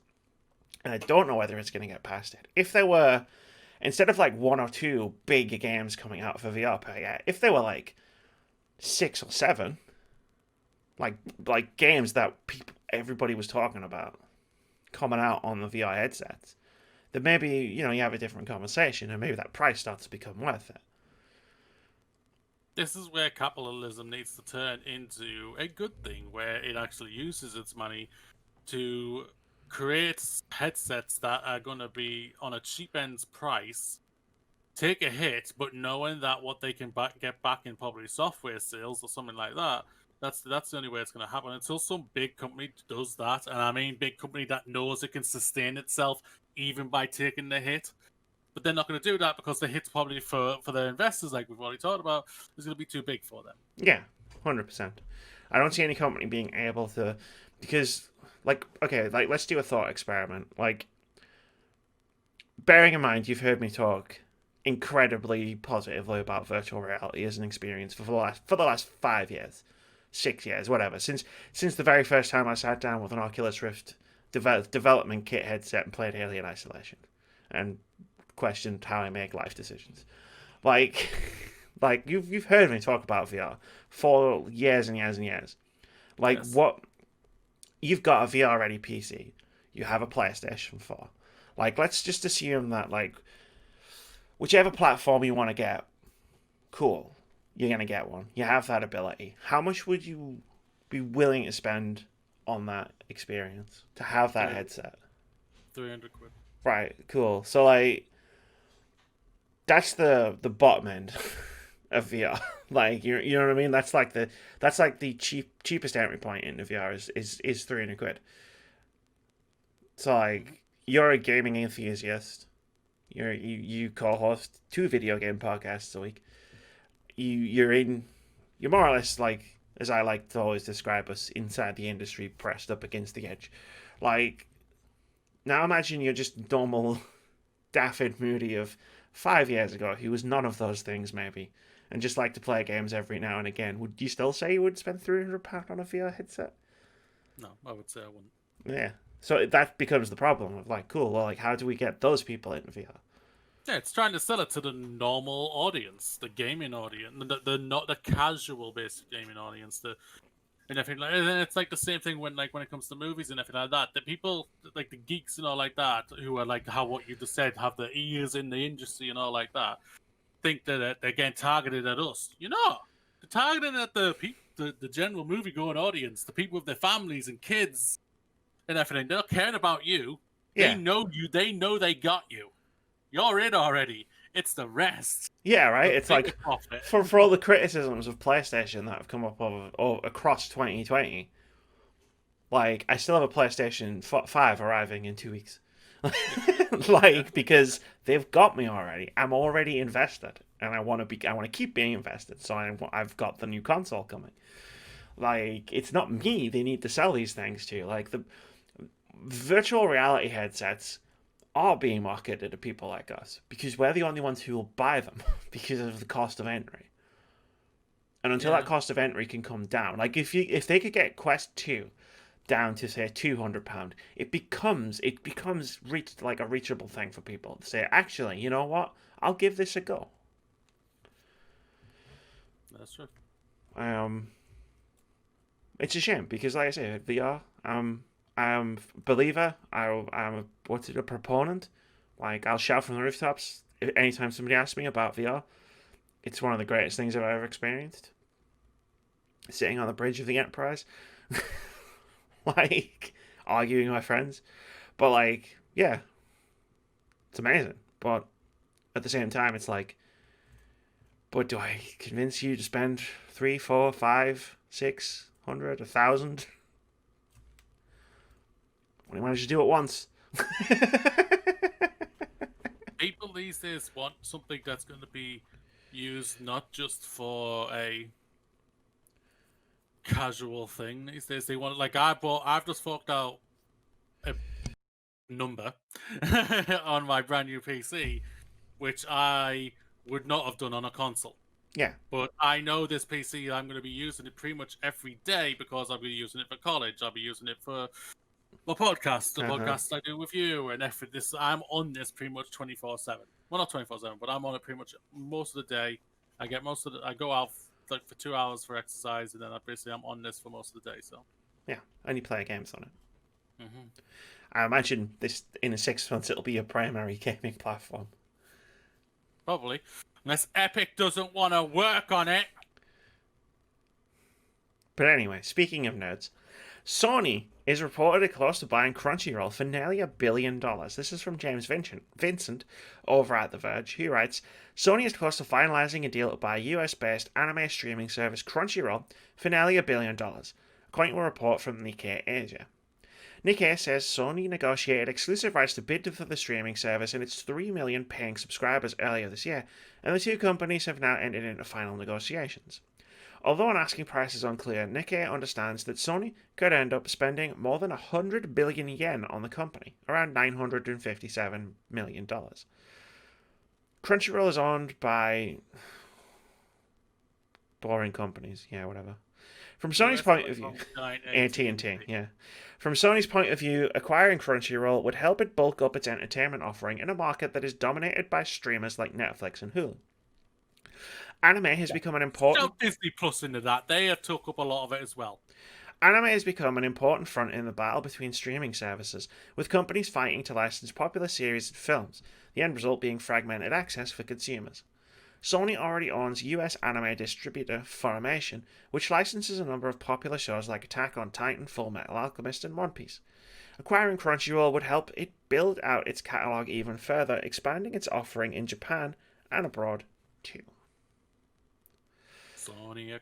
And I don't know whether it's going to get past it. If there were, instead of like 1 or 2 big games coming out for VR per year, if there were like 6 or 7, like games that everybody was talking about coming out on the VR headsets, then maybe, you have a different conversation and maybe that price starts to become worth it. this is where capitalism needs to turn into a good thing, where it actually uses its money to create headsets that are going to be on a cheap end's price, take a hit, but knowing that what they can get back in probably software sales or something like that, that's the only way it's going to happen. Until some big company does that, and I mean big company that knows it can sustain itself even by taking the hit, but they're not going to do that because the hit's probably for their investors, like we've already talked about, is going to be too big for them. Yeah, 100%. I don't see any company being able to, because, like, okay, like, let's do a thought experiment. Like, bearing in mind, you've heard me talk incredibly positively about virtual reality as an experience for the last 5 years, 6 years, whatever. Since the very first time I sat down with an Oculus Rift development kit headset and played Alien Isolation, and questioned how I make life decisions. Like, like you've heard me talk about VR for years and years and years. Like, Yes. what you've got a VR ready PC, you have a PlayStation 4. Like, let's just assume that, like, whichever platform you want to get, cool, you're gonna get one. You have that ability. How much would you be willing to spend on that experience to have that headset? 300 quid. Right, cool. So, like, that's the bottom end of VR. Like, you know what I mean? That's like the cheapest entry point into VR is 300 quid. So, like, you're a gaming enthusiast. You co-host 2 video game podcasts a week. You're more or less, like, as I like to always describe us, inside the industry, pressed up against the edge. Like, now imagine you're just normal Daffyd Moody of 5 years ago, who was none of those things maybe, and just like to play games every now and again. Would you still say you would spend £300 on a VR headset? No, I would say I wouldn't. Yeah. So that becomes the problem of, like, cool, well, like, how do we get those people into VR? Yeah, it's trying to sell it to the normal audience, the gaming audience, the not the casual basic gaming audience, and everything like. And it's like the same thing when it comes to movies and everything like that. The people like the geeks and all like that, who are like what you just said, have the ears in the industry and all like that, think that they're getting targeted at us. You know, they're targeted at the general movie going audience, the people with their families and kids and everything. They're not caring about you. Yeah. They know you. They know they got you. You're in already. It's the rest. Yeah, right? It's like, profit. for all the criticisms of PlayStation that have come up across 2020, like, I still have a PlayStation 5 arriving in 2 weeks. Like, because they've got me already. I'm already invested, and I want to keep being invested, so I've got the new console coming. Like, it's not me they need to sell these things to. Like, the virtual reality headsets are being marketed to people like us because we're the only ones who will buy them because of the cost of entry. And until that cost of entry can come down, like, if they could get Quest 2 down to, say, £200, it becomes like a reachable thing for people to say, actually, you know what, I'll give this a go. That's true. It's a shame because, like I say, VR, I'm a believer. I'm a proponent. Like, I'll shout from the rooftops anytime somebody asks me about VR. It's one of the greatest things I've ever experienced. Sitting on the bridge of the Enterprise, like, arguing with my friends. But, like, yeah, it's amazing. But at the same time, it's like, but do I convince you to spend 3, 4, 5, 600, 1,000? Only managed to do it once. People these days want something that's going to be used not just for a casual thing. These days they want, like, I've just forked out a number on my brand new PC, which I would not have done on a console. Yeah. But I know this PC, I'm going to be using it pretty much every day because I'll be using it for college. I'll be using it for my podcast, the podcast I do with you, and this. I'm on this pretty much 24/7. Well, not 24/7, but I'm on it pretty much most of the day. I go out like for 2 hours for exercise, and then I'm on this for most of the day. So yeah, and you play games on it. Mm-hmm. I imagine this in 6 months it'll be your primary gaming platform. Probably, unless Epic doesn't want to work on it. But anyway, speaking of nerds, Sony is reportedly close to buying Crunchyroll for nearly $1 billion. This is from James Vincent over at The Verge. He writes, Sony is close to finalizing a deal to buy US-based anime streaming service Crunchyroll for nearly $1 billion, according to a report from Nikkei Asia. Nikkei says Sony negotiated exclusive rights to bid for the streaming service and its 3 million paying subscribers earlier this year, and the two companies have now entered into final negotiations. Although an asking price is unclear, Nikkei understands that Sony could end up spending more than 100 billion yen on the company, around $957 million. Crunchyroll is owned by boring companies, yeah, whatever. From Sony's point of view, AT&T, yeah. From Sony's point of view, acquiring Crunchyroll would help it bulk up its entertainment offering in a market that is dominated by streamers like Netflix and Hulu. Anime has become an important... Disney Plus into that. They have took up a lot of it as well. Anime has become an important front in the battle between streaming services, with companies fighting to license popular series and films, the end result being fragmented access for consumers. Sony already owns US anime distributor Funimation, which licenses a number of popular shows like Attack on Titan, Full Metal Alchemist, and One Piece. Acquiring Crunchyroll would help it build out its catalog even further, expanding its offering in Japan and abroad too. Sony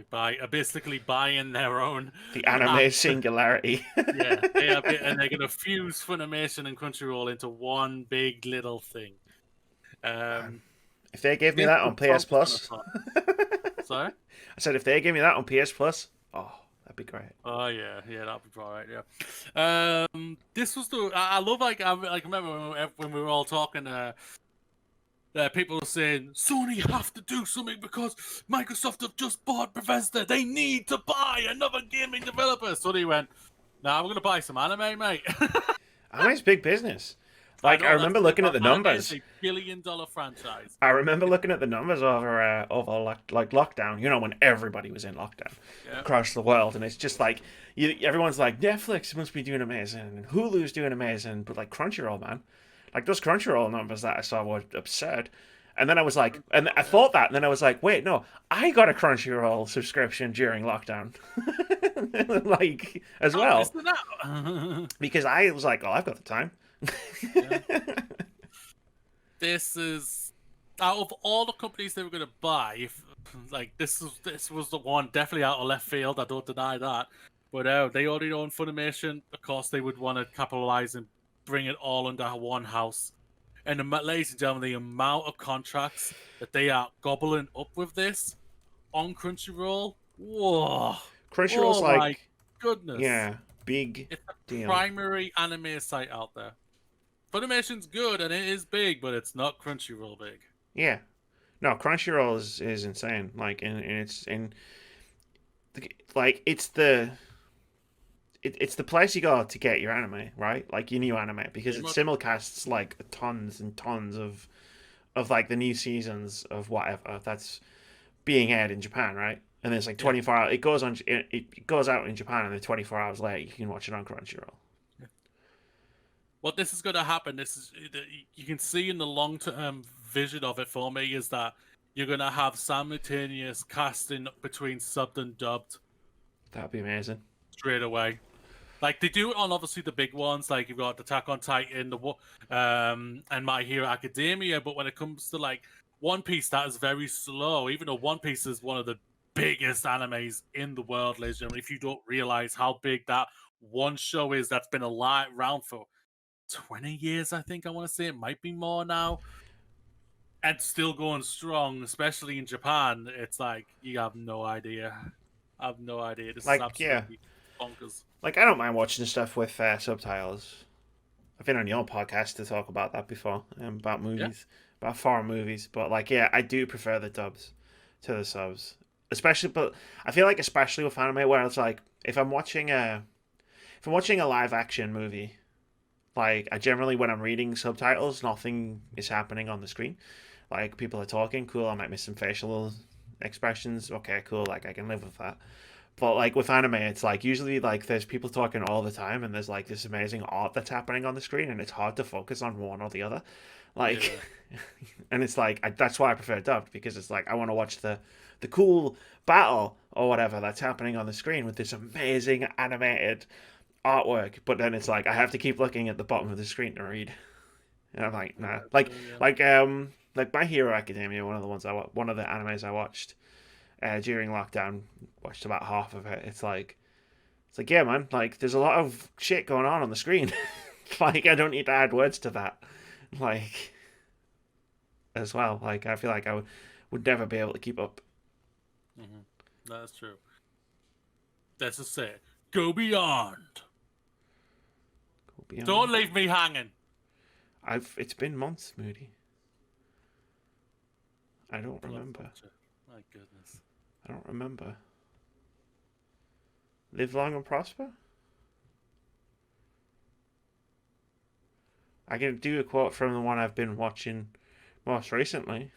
are basically buying their own... The anime singularity. Yeah, and they're going to fuse Funimation and Crunchyroll into one big little thing. If they gave me that on PS Plus... Sorry? I said if they gave me that on PS Plus, oh, that'd be great. Oh, yeah, that'd be alright, yeah. This was the... I love, I remember when we were all talking... people were saying, Sony have to do something because Microsoft have just bought Bethesda. They need to buy another gaming developer. Sony went, nah, we're going to buy some anime, mate. Anime's big business. I remember looking at the numbers. It's a $1 billion franchise. I remember looking at the numbers over lockdown. You know, when everybody was in lockdown across the world, and it's just like everyone's like, Netflix must be doing amazing, and Hulu's doing amazing, but like Crunchyroll, man, like those Crunchyroll numbers that I saw were absurd. And then I was like, and I thought that, and then I was like, wait, no, I got a Crunchyroll subscription during lockdown, like as well, because I was like, oh, I've got the time. Yeah. This is out of all the companies they were going to buy. This was the one definitely out of left field. I don't deny that. But they already own Funimation. Of course, they would want to capitalize and bring it all under one house. And ladies and gentlemen, the amount of contracts that they are gobbling up with this on Crunchyroll. Whoa! Crunchyroll's my goodness. Yeah, big it's the deal. Primary anime site out there. Funimation's good and it is big, but it's not Crunchyroll big. Yeah, no, Crunchyroll is insane. It's the place you go to get your anime, right? Like your new anime, because it simulcasts like tons and tons of like the new seasons of whatever that's being aired in Japan, right? And there's like 24 hours. It goes out in Japan, and then 24 hours later you can watch it on Crunchyroll. What this is going to happen, you can see in the long-term vision of it for me, is that you're going to have simultaneous casting between subbed and dubbed. That'd be amazing. Straight away. Like, they do it on, obviously, the big ones, like you've got Attack on Titan, and My Hero Academia, but when it comes to, like, One Piece, that is very slow, even though One Piece is one of the biggest animes in the world, ladies and gentlemen. If you don't realize how big that one show is that's been around for 20 years, I think I want to say. It might be more now. And still going strong, especially in Japan. It's like, you have no idea. I have no idea. This is absolutely bonkers. Like, I don't mind watching stuff with subtitles. I've been on your podcast to talk about that before, about movies, about foreign movies. But, like, yeah, I do prefer the dubs to the subs. But I feel like especially with anime, where it's like, if I'm watching a live action movie, like, I generally, when I'm reading subtitles, nothing is happening on the screen. Like, people are talking, cool, I might miss some facial expressions, okay, cool, like, I can live with that. But, like, with anime, it's, like, usually, like, there's people talking all the time, and there's, like, this amazing art that's happening on the screen, and it's hard to focus on one or the other. Like, and it's, like, that's why I prefer dubbed, because it's, like, I want to watch the cool battle or whatever that's happening on the screen with this amazing animated artwork, but then it's like I have to keep looking at the bottom of the screen to read. And I'm like, nah. Like My Hero Academia, one of the animes I watched during lockdown, watched about half of it. It's like, yeah, man, like there's a lot of shit going on the screen. Like I don't need to add words to that. Like as well. Like I feel like I would never be able to keep up. Mm-hmm. That's true. Let's just say, go beyond. Go beyond. Don't leave me hanging. It's been months, Moody. I don't remember. My goodness. I don't remember. Live long and prosper? I can do a quote from the one I've been watching most recently.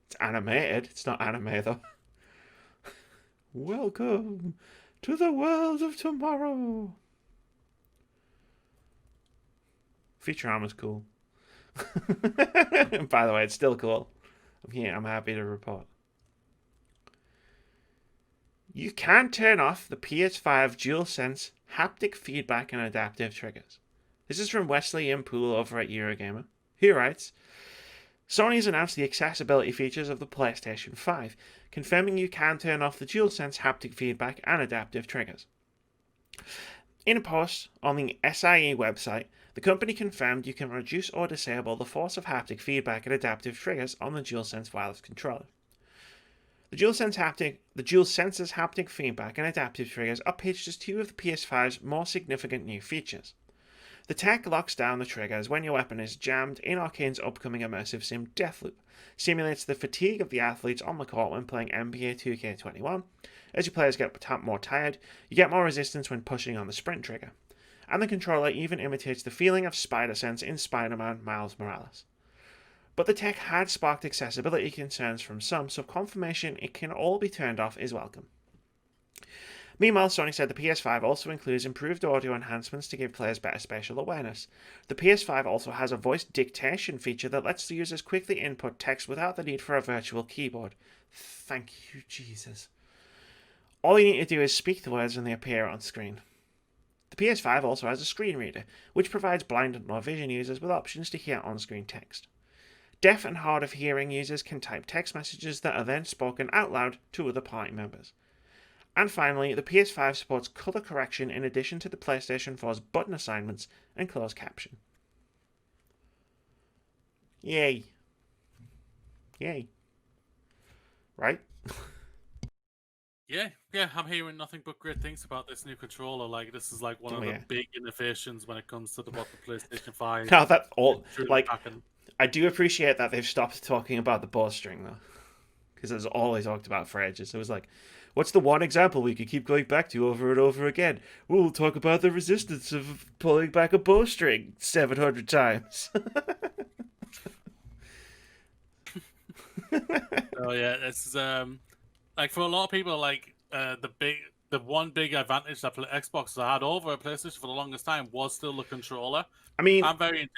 It's animated. It's not anime, though. Welcome to the world of tomorrow. Futurama's cool. By the way, it's still cool. I'm happy to report. You can turn off the PS5 DualSense haptic feedback and adaptive triggers. This is from Wesley M. Poole over at Eurogamer, who writes, Sony's announced the accessibility features of the PlayStation 5, confirming you can turn off the DualSense haptic feedback and adaptive triggers. In a post on the SIE website, the company confirmed you can reduce or disable the force of haptic feedback and adaptive triggers on the DualSense wireless controller. The DualSense's haptic feedback and adaptive triggers are pitched as two of the PS5's more significant new features. The tech locks down the triggers when your weapon is jammed in Arcane's upcoming immersive sim Deathloop, simulates the fatigue of the athletes on the court when playing NBA 2K21. As your players get more tired, you get more resistance when pushing on the sprint trigger. And the controller even imitates the feeling of spider sense in Spider-Man Miles Morales. But the tech had sparked accessibility concerns from some, so confirmation it can all be turned off is welcome. Meanwhile, Sony said the PS5 also includes improved audio enhancements to give players better spatial awareness. The PS5 also has a voice dictation feature that lets the users quickly input text without the need for a virtual keyboard. Thank you, Jesus. All you need to do is speak the words and they appear on screen. The PS5 also has a screen reader, which provides blind and low vision users with options to hear on-screen text. Deaf and hard of hearing users can type text messages that are then spoken out loud to other party members. And finally, the PS5 supports color correction in addition to the PlayStation 4's button assignments and closed caption. Yay. Yay. Right? Yeah, I'm hearing nothing but great things about this new controller. Like, this is like one of the big innovations when it comes to what the PlayStation 5. Now that all, like, I do appreciate that they've stopped talking about the bowstring, though. Because it's all they talked about for ages. It was like, what's the one example we could keep going back to over and over again? We'll talk about the resistance of pulling back a bowstring 700 times. Oh yeah, this is like for a lot of people, like the one big advantage that Xbox had over PlayStation for the longest time was still the controller. I mean, I'm very.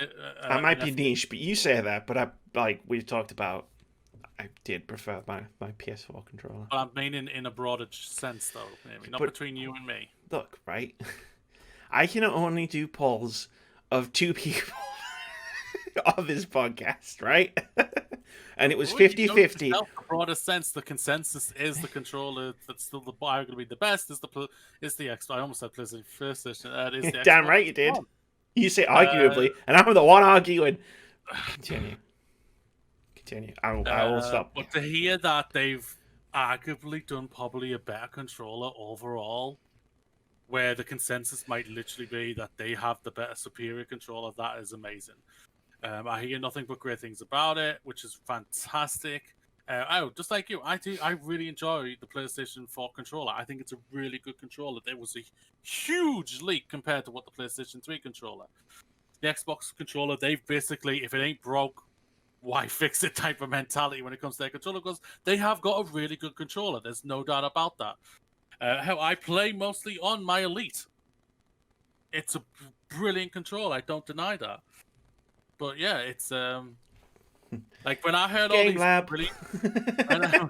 I might be niche, but you say that. But we've talked about. I did prefer my PS4 controller. But I'm meaning in a broader sense, though, maybe not between you and me. Look, right? I can only do polls of two people on this podcast, right? And it was 50-50. In a broader sense, the consensus is the controller that's still going to be the best. Is the Xbox? I almost said PlayStation. Is the Damn Xbox right you did. You say arguably, and I'm the one arguing. Continue. I will stop. But to hear that they've arguably done probably a better controller overall, where the consensus might literally be that they have the better, superior controller, that is amazing. I hear nothing but great things about it, which is fantastic. Just like you, I really enjoy the PlayStation 4 controller. I think it's a really good controller. There was a huge leap compared to what the PlayStation 3 controller. The Xbox controller, they've basically, if it ain't broke, why fix it type of mentality when it comes to their controller, because they have got a really good controller. There's no doubt about that. How I play mostly on my Elite. It's a brilliant controller. I don't deny that. But yeah, it's Like when I heard all Game these Lab. really, when I,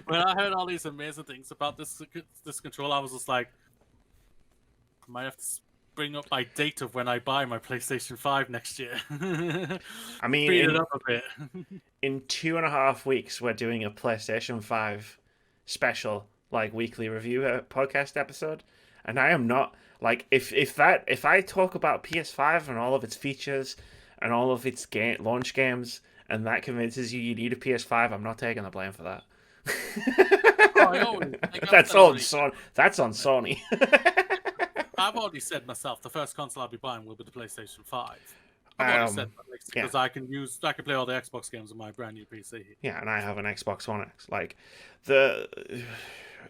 when I heard all these amazing things about this controller, I was just like, I might have to bring up my date of when I buy my PlayStation 5 next year. I mean, Speed it up a bit. in 2.5 weeks, we're doing a PlayStation 5 special, like weekly review podcast episode, and I am not like if I talk about PS5 and all of its features and all of its launch games, and that convinces you need a PS5, I'm not taking the blame for that. Oh, I always, like That's on Sony. That's on Sony. I've already said myself the first console I'll be buying will be the PlayStation 5. I've already said that because yeah. I can play all the Xbox games on my brand new PC. Yeah, and I have an Xbox One X.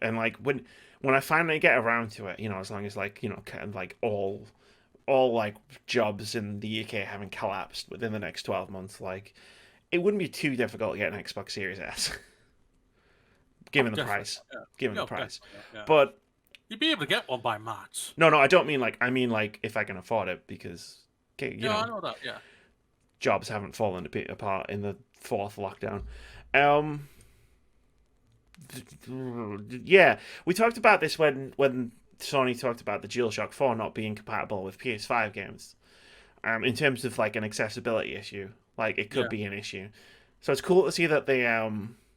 And like when I finally get around to it, as long as like kind of like all like jobs in the UK haven't collapsed within the next 12 months, like it wouldn't be too difficult to get an Xbox Series S, given the price. Yeah. Given the price, yeah. But you'd be able to get one by March. No, I don't mean like. I mean like if I can afford it, because I know that. Yeah. Jobs haven't fallen apart in the fourth lockdown. Yeah, we talked about this when Sony talked about the DualShock 4 not being compatible with PS5 games. In terms of like an accessibility issue, like it could be an issue. So it's cool to see that they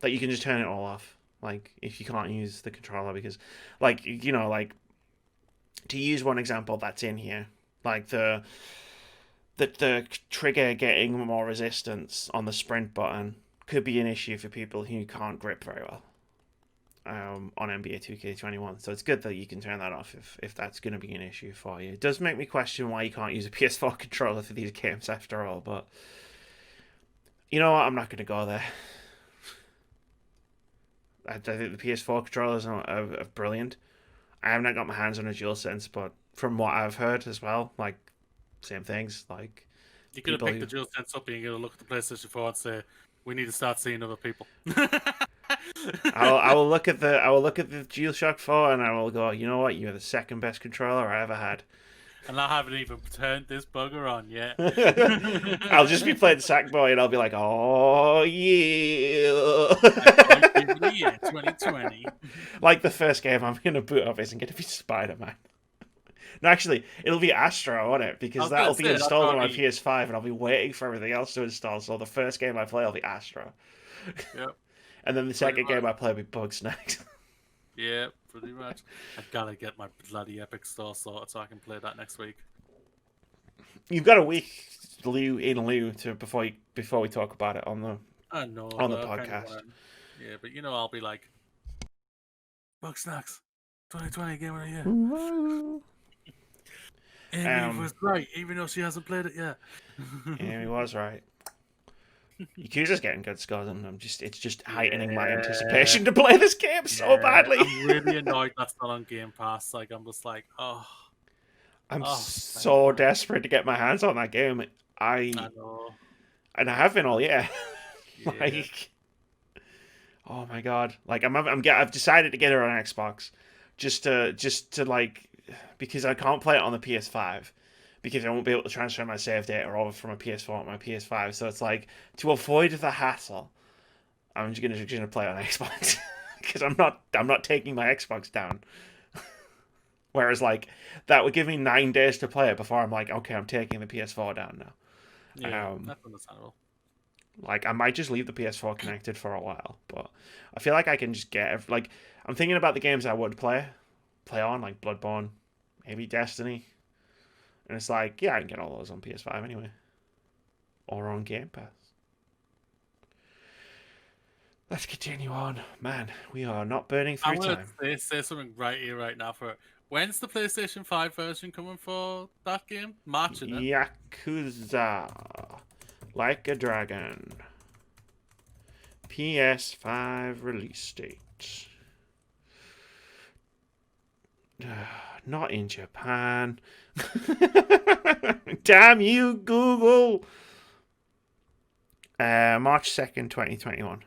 that you can just turn it all off. Like if you can't use the controller, because like like to use one example that's in here, like the trigger getting more resistance on the sprint button could be an issue for people who can't grip very well on NBA 2K21. So it's good that you can turn that off if that's going to be an issue for you. It does make me question why you can't use a PS4 controller for these games after all, but you know what? I'm not going to go there. I think the PS4 controllers are brilliant. I haven't got my hands on a DualSense, but from what I've heard as well, like same things. Like you could have picked the DualSense up and you got to look at the PlayStation 4 and say, "We need to start seeing other people." I will look at the DualShock 4 and I will go, you know what? You're the second best controller I ever had. And I haven't even turned this bugger on yet. I'll just be playing Sackboy and I'll be like, oh yeah. 2020. Like the first game I'm going to boot up isn't going to be Spider-Man. No, actually, it'll be Astro, won't it? Because that'll be installed on my PS5 and I'll be waiting for everything else to install. So the first game I play will be Astro. Yep. And then the second game I play will be Bugsnax. Yeah, pretty much. I gotta get my bloody Epic Store sorted so I can play that next week. You've got a week in lieu to before we talk about it on the podcast. Yeah, but I'll be like, Bugsnax, 2020 game of the year. Amy was right, even though she hasn't played it yet. Amy was right. Yakuza's getting good scores, and it's just heightening my anticipation to play this game so badly. I'm really annoyed that's not on Game Pass. Like, I'm just like, I'm so desperate to get my hands on that game. I know. And I have been all year. Like, oh my god! Like I've decided to get it on Xbox, just to like, because I can't play it on the PS5. Because I won't be able to transfer my save data over from a PS4 to my PS5, so it's like, to avoid the hassle, I'm just gonna play on Xbox because I'm not taking my Xbox down. Whereas like that would give me 9 days to play it before I'm like, okay, I'm taking the PS4 down now. Yeah, that's understandable. Like I might just leave the PS4 connected for a while, but I feel like I can just get like, I'm thinking about the games I would play on, like Bloodborne, maybe Destiny. And it's like, yeah, I can get all those on PS5 anyway. Or on Game Pass. Let's continue on. Man, we are not burning through time. I'm going to say something right here, right now. When's the PlayStation 5 version coming for that game? March, isn't it? Yakuza. Like a Dragon. PS5 release date. Not in Japan. Damn you, Google. March 2nd, 2021.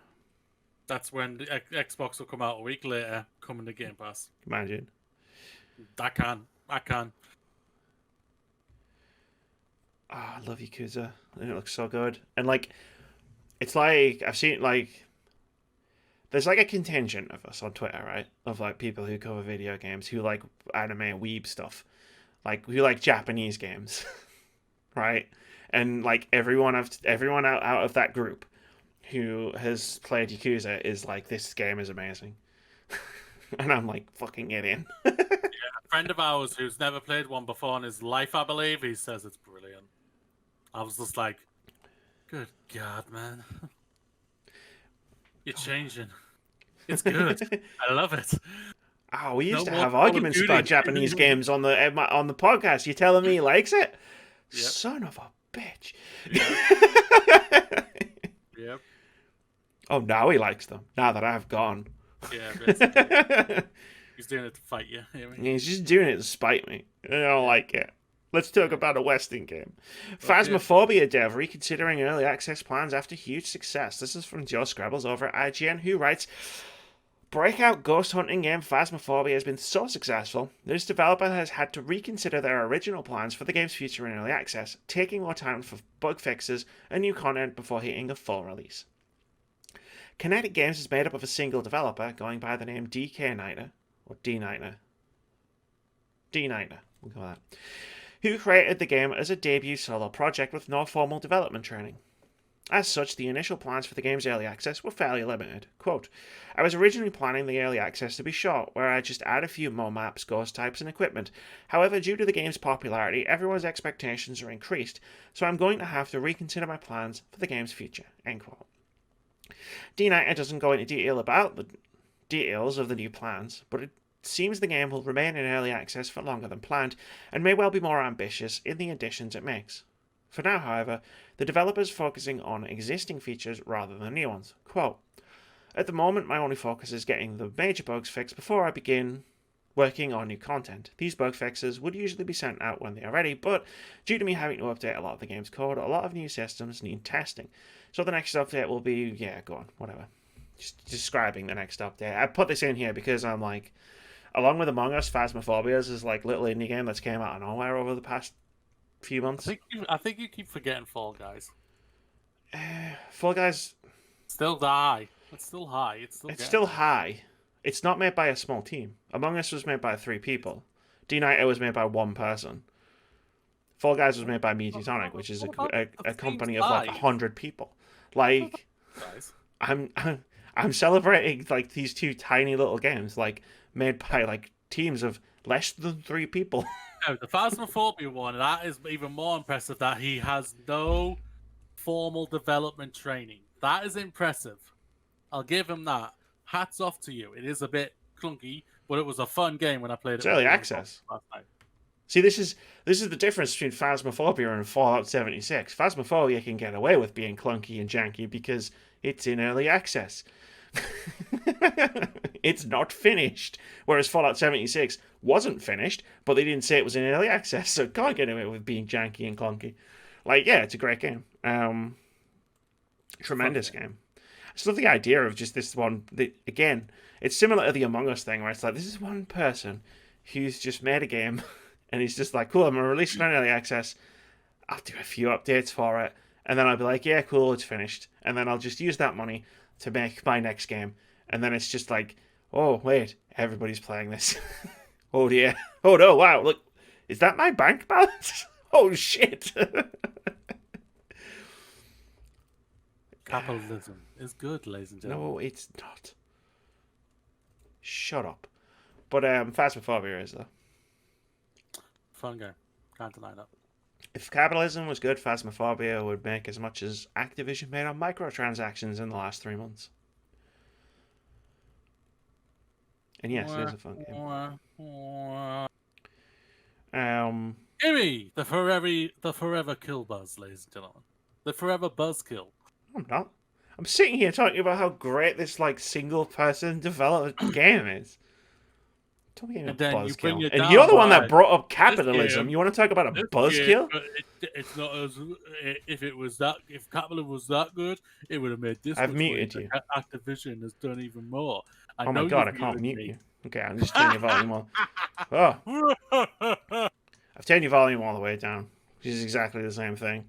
That's when the Xbox will come out a week later, coming to Game Pass. Imagine. I can. Oh, I love Yakuza. It looks so good. And like, it's like I've seen like there's like a contingent of us on Twitter, right? Of like people who cover video games, who like anime and weeb stuff, like who like Japanese games, right? And like everyone out of that group who has played Yakuza is like, this game is amazing. And I'm like, fucking get in. Yeah, a friend of ours who's never played one before in his life, I believe, he says it's brilliant. I was just like, good God, man. You're changing. It's good. I love it. Oh, we used to have arguments about Japanese games on the podcast. You're telling me he likes it? Yep. Son of a bitch. Yep. Yep. Oh, now he likes them. Now that I've gone. Yeah, basically. He's doing it to fight you. He's just doing it to spite me. I don't like it. Let's talk about a Western game. Phasmophobia dev reconsidering early access plans after huge success. This is from Joe Scrabbles over at IGN, who writes, breakout ghost hunting game Phasmophobia has been so successful, this developer has had to reconsider their original plans for the game's future in early access, taking more time for bug fixes and new content before hitting a full release. Kinetic Games is made up of a single developer going by the name DK Niter, or D Niter, we'll call that, who created the game as a debut solo project with no formal development training. As such, the initial plans for the game's early access were fairly limited. Quote, I was originally planning the early access to be short, where I'd just add a few more maps, ghost types, and equipment. However, due to the game's popularity, everyone's expectations are increased, so I'm going to have to reconsider my plans for the game's future. End quote. D-Nighter doesn't go into detail about the details of the new plans, but it seems the game will remain in early access for longer than planned, and may well be more ambitious in the additions it makes. For now, however, the developer's focusing on existing features rather than new ones. Quote, at the moment, my only focus is getting the major bugs fixed before I begin working on new content. These bug fixes would usually be sent out when they are ready, but due to me having to update a lot of the game's code, a lot of new systems need testing. So the next update will be, yeah, go on, whatever. Just describing the next update. I put this in here because I'm like, along with Among Us, Phasmophobia is like little indie game that's came out of nowhere over the past few months. I think you keep forgetting Fall Guys. Fall Guys still high. It's still high. It's still high. It's not made by a small team. Among Us was made by 3 people. D-Nighter was made by 1 person. Fall Guys was made by Mediatonic, which is a company of like 100 people. Like, I'm celebrating like these 2 tiny little games, like made by like teams of less than 3 people. No, the Phasmophobia one, that is even more impressive that he has no formal development training. That is impressive. I'll give him that. Hats off to you. It is a bit clunky, but it was a fun game when I played it. It's early access. Last night. See, this is the difference between Phasmophobia and Fallout 76. Phasmophobia can get away with being clunky and janky because it's in early access. It's not finished. Whereas Fallout 76 wasn't finished, but they didn't say it was in early access, so it can't get away with being janky and clunky. Like, yeah, it's a great game. Tremendous game. I just love the idea of just this one. Again, it's similar to the Among Us thing, where it's like, this is one person who's just made a game, and he's just like, cool, I'm going to release it in early access. I'll do a few updates for it, and then I'll be like, yeah, cool, it's finished. And then I'll just use that money to make my next game. And then it's just like, oh, wait, everybody's playing this. Oh, dear. Oh, no, wow, look, is that my bank balance? Oh, shit. Capitalism is good, ladies and gentlemen. No, it's not. Shut up. But Phasmophobia is, though. Fun game. Can't deny that. If capitalism was good, Phasmophobia would make as much as Activision made on microtransactions in the last 3 months. And yes, it is a fun game. Gimme the forever kill buzz, ladies and gentlemen. The forever buzzkill. I'm not. I'm sitting here talking about how great this like single person developed game is. Don't be a buzzkill. And you're the one that brought up capitalism. You want to talk about a buzzkill? It's not as if capitalism was that good, it would have made this. I've muted you. Activision has done even more. Oh my god, I can't mute you. Okay, I'm just turning your volume on. Oh. I've turned your volume all the way down, which is exactly the same thing.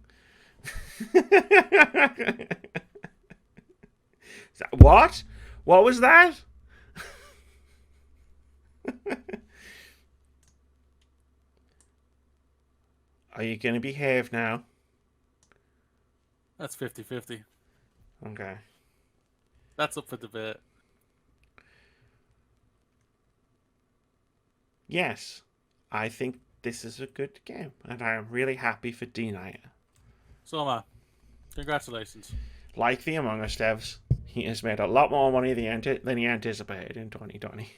What? What was that? Are you going to behave now? That's 50-50. Okay. That's up for debate. Yes, I think this is a good game, and I am really happy for D-Knight. So am I. Congratulations. Like the Among Us devs, he has made a lot more money than he anticipated in 2020.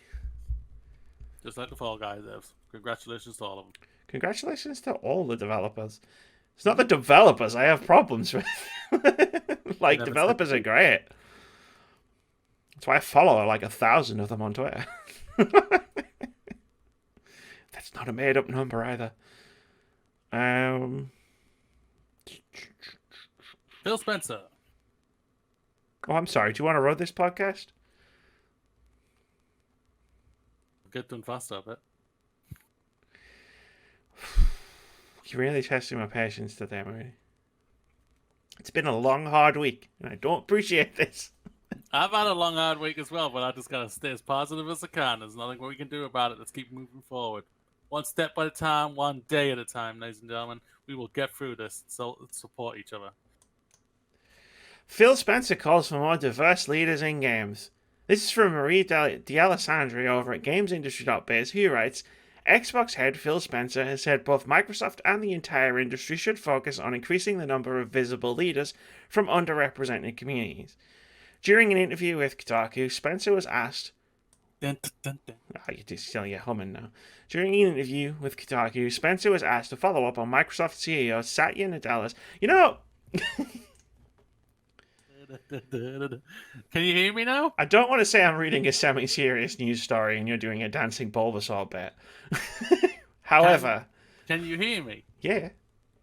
Just like the Fall Guys devs. Congratulations to all of them. Congratulations to all the developers. It's not the developers I have problems with. Like, developers are great. That's why I follow like 1,000 of them on Twitter. That's not a made-up number either. Phil Spencer. Oh, I'm sorry. Do you want to run this podcast? Get done faster, I bet. You're really testing my patience today, Marie. It's been a long, hard week, and I don't appreciate this. I've had a long, hard week as well, but I just gotta stay as positive as I can. There's nothing we can do about it. Let's keep moving forward. One step at a time, one day at a time, ladies and gentlemen. We will get through this. So let's support each other. Phil Spencer calls for more diverse leaders in games. This is from Marie D'Alessandri over at GamesIndustry.biz, who writes, Xbox head Phil Spencer has said both Microsoft and the entire industry should focus on increasing the number of visible leaders from underrepresented communities. During an interview with Kotaku, Spencer was asked... Dun, dun, dun. You're humming now. During an interview with Kotaku, Spencer was asked to follow up on Microsoft CEO Satya Nadella's... You know... Can you hear me now? I don't want to say I'm reading a semi-serious news story and you're doing a dancing Bulbasaur bit. However... Can you hear me? Yeah.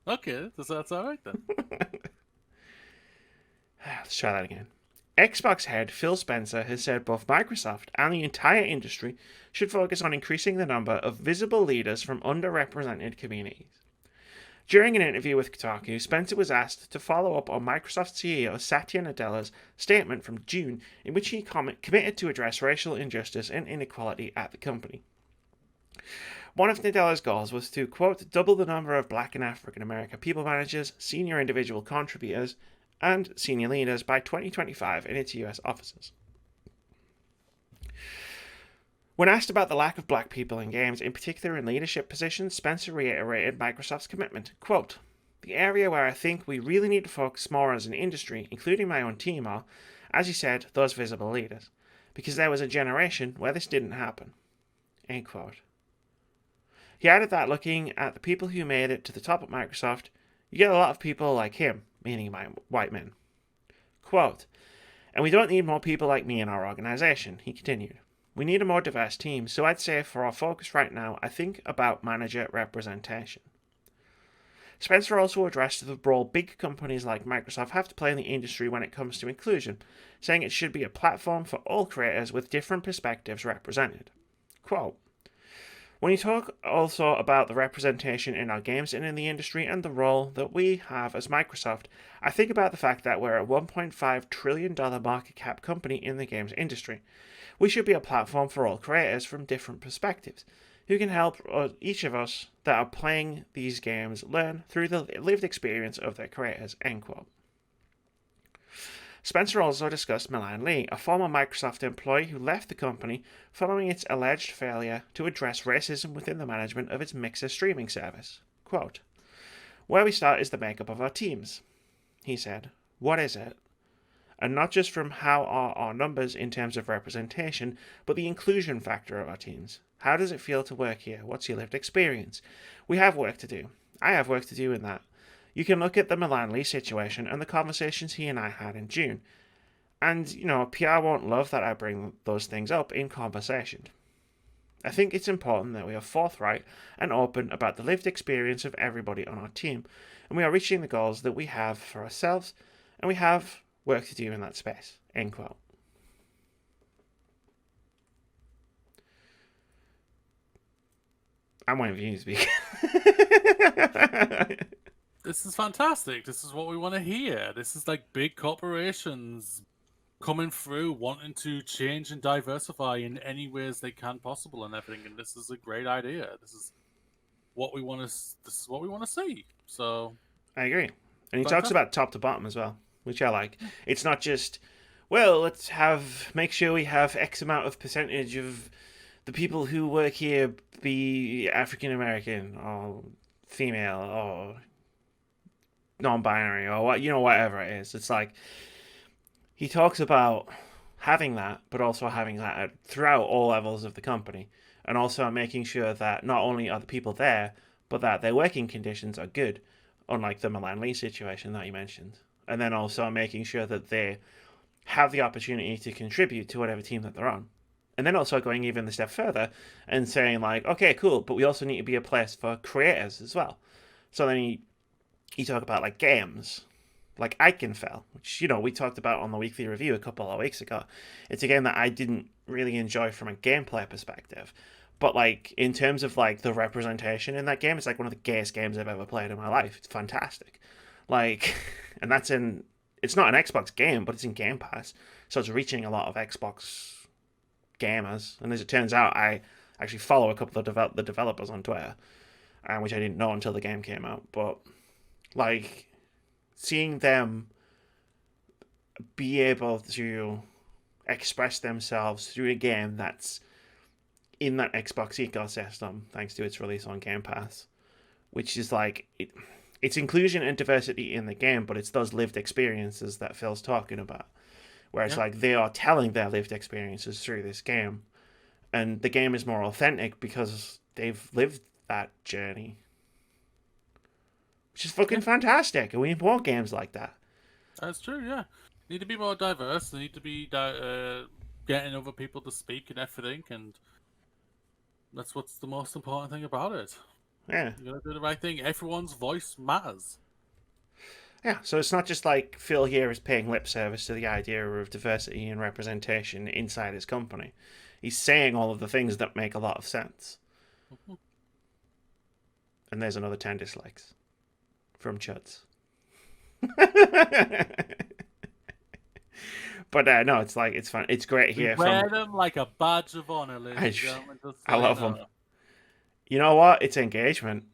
Okay, that's alright then. Let's try that again. Xbox head Phil Spencer has said both Microsoft and the entire industry should focus on increasing the number of visible leaders from underrepresented communities. During an interview with Kotaku, Spencer was asked to follow up on Microsoft CEO Satya Nadella's statement from June in which he committed to address racial injustice and inequality at the company. One of Nadella's goals was to, quote, double the number of Black and African American people managers, senior individual contributors, and senior leaders by 2025 in its US offices. When asked about the lack of black people in games, in particular in leadership positions, Spencer reiterated Microsoft's commitment. Quote, the area where I think we really need to focus more as an industry, including my own team, are, as you said, those visible leaders. Because there was a generation where this didn't happen. End quote. He added that looking at the people who made it to the top at Microsoft, you get a lot of people like him, meaning white men. Quote, and we don't need more people like me in our organization, he continued. We need a more diverse team, so I'd say for our focus right now, I think about manager representation. Spencer also addressed the role big companies like Microsoft have to play in the industry when it comes to inclusion, saying it should be a platform for all creators with different perspectives represented. Quote, when you talk also about the representation in our games and in the industry and the role that we have as Microsoft, I think about the fact that we're a $1.5 trillion market cap company in the games industry. We should be a platform for all creators from different perspectives, who can help each of us that are playing these games learn through the lived experience of their creators, end quote. Spencer also discussed Milan Lee, a former Microsoft employee who left the company following its alleged failure to address racism within the management of its Mixer streaming service. Quote, where we start is the makeup of our teams, he said. What is it? And not just from how are our numbers in terms of representation, but the inclusion factor of our teams. How does it feel to work here? What's your lived experience? We have work to do. I have work to do in that. You can look at the Milan Lee situation and the conversations he and I had in June. And, PR won't love that I bring those things up in conversation. I think it's important that we are forthright and open about the lived experience of everybody on our team, and we are reaching the goals that we have for ourselves, and we have work to do in that space, end quote. I'm waiting for you to speak. This is fantastic. This is what we want to hear. This is like big corporations coming through, wanting to change and diversify in any ways they can possible and everything. And this is a great idea. This is what we want to. This is what we want to see. So I agree. And he talks fantastic. about top to bottom as well, which I like. It's not just, well, let's make sure we have X amount of percentage of the people who work here be African American or female or non-binary or what, whatever it is. It's like he talks about having that, but also having that throughout all levels of the company, and also making sure that not only are the people there, but that their working conditions are good, unlike the Milan Lee situation that you mentioned, and then also making sure that they have the opportunity to contribute to whatever team that they're on. And then also going even a step further and saying like, okay, cool, but we also need to be a place for creators as well. So then he talk about like games, like Iconfell, which we talked about on the weekly review a couple of weeks ago. It's a game that I didn't really enjoy from a gameplay perspective, but like in terms of like the representation in that game, it's like one of the gayest games I've ever played in my life. It's fantastic, like, and it's not an Xbox game, but it's in Game Pass, so it's reaching a lot of Xbox gamers. And as it turns out, I actually follow a couple of the developers on Twitter, which I didn't know until the game came out. But like seeing them be able to express themselves through a game that's in that Xbox ecosystem, thanks to its release on Game Pass, which is like it's inclusion and diversity in the game, but it's those lived experiences that Phil's talking about. Whereas like they are telling their lived experiences through this game, and the game is more authentic because they've lived that journey, which is fucking fantastic. And we need more games like that. That's true. Yeah, need to be more diverse. They need to be getting other people to speak and everything, and that's what's the most important thing about it. Yeah, you gotta do the right thing. Everyone's voice matters. Yeah, so it's not just like Phil here is paying lip service to the idea of diversity and representation inside his company. He's saying all of the things that make a lot of sense. Mm-hmm. And there's another 10 dislikes from Chuds. But no, it's like, it's fun. It's great here. We wear them like a badge of honor, ladies and gentlemen. I love them. You know what? It's engagement.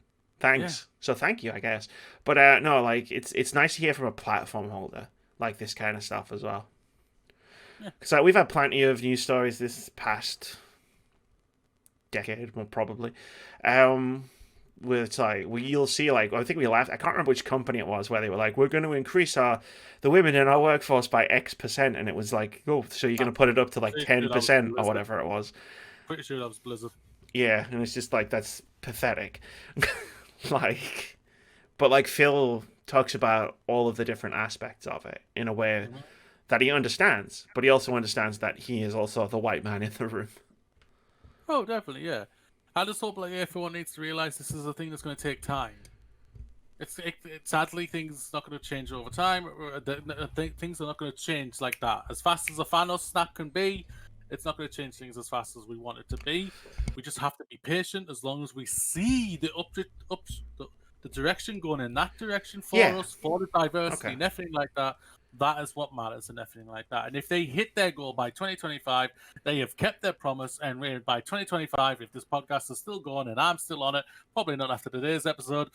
Thanks. Yeah. So thank you, I guess. But no, like it's nice to hear from a platform holder like this kind of stuff as well. Because we've had plenty of news stories this past decade, well, probably. Where it's like you'll see, like I think we laughed. I can't remember which company it was where they were like, "We're going to increase the women in our workforce by X%," and it was like, "Oh, so you're going to put it up to like 10% or whatever it was." Pretty sure that was Blizzard. Yeah, and it's just like that's pathetic. Like, but like Phil talks about all of the different aspects of it in a way that he understands, but he also understands that he is also the white man in the room. Oh, definitely, yeah. I just hope like everyone needs to realize this is a thing that's going to take time. Sadly, things are not going to change over time. Things are not going to change like that. As fast as a Thanos snap can be, it's not going to change things as fast as we want it to be. We just have to be patient as long as we see the the direction going in that direction for us, for the diversity and everything like that. That is what matters and everything like that. And if they hit their goal by 2025, they have kept their promise. And by 2025, if this podcast is still going and I'm still on it, probably not after today's episode,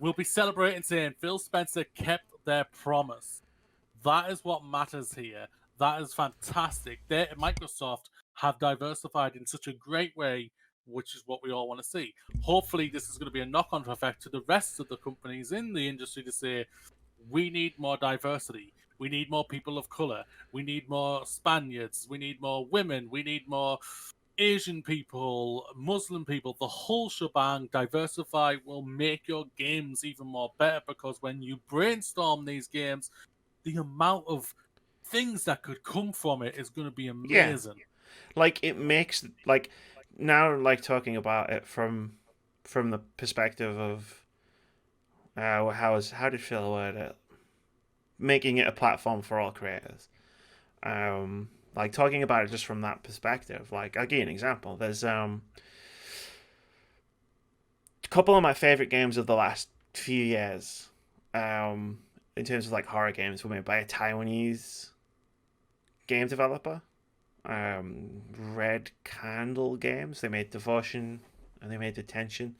we'll be celebrating saying Phil Spencer kept their promise. That is what matters here. That is fantastic. Microsoft have diversified in such a great way, which is what we all want to see. Hopefully, this is going to be a knock-on effect to the rest of the companies in the industry to say, we need more diversity. We need more people of color. We need more Spaniards. We need more women. We need more Asian people, Muslim people, the whole shebang. Diversify will make your games even more better, because when you brainstorm these games, the amount of things that could come from it is going to be amazing. Yeah. Like it makes like now like talking about it from the perspective of how did Phil word it? Making it a platform for all creators. Like talking about it just from that perspective. Like I'll give you an example. There's a couple of my favorite games of the last few years. In terms of like horror games, were made by a Taiwanese game developer, Red Candle Games. They made Devotion and they made Detention.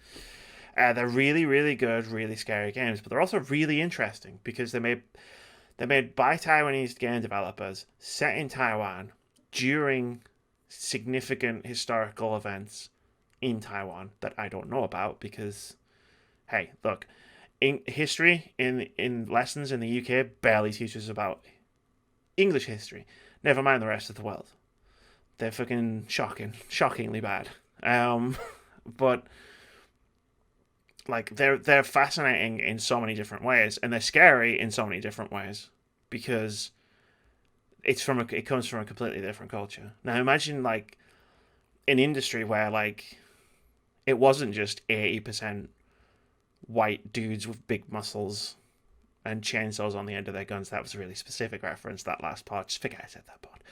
They're really, really good, really scary games, but they're also really interesting because they're made by Taiwanese game developers, set in Taiwan during significant historical events in Taiwan that I don't know about because, hey, look, in history in lessons in the UK barely teaches about English history. Never mind the rest of the world. They're fucking shockingly bad. But like they're fascinating in so many different ways, and they're scary in so many different ways because it comes from a completely different culture. Now imagine like an industry where like it wasn't just 80% white dudes with big muscles and chainsaws on the end of their guns. That was a really specific reference, that last part. Just forget I said that part.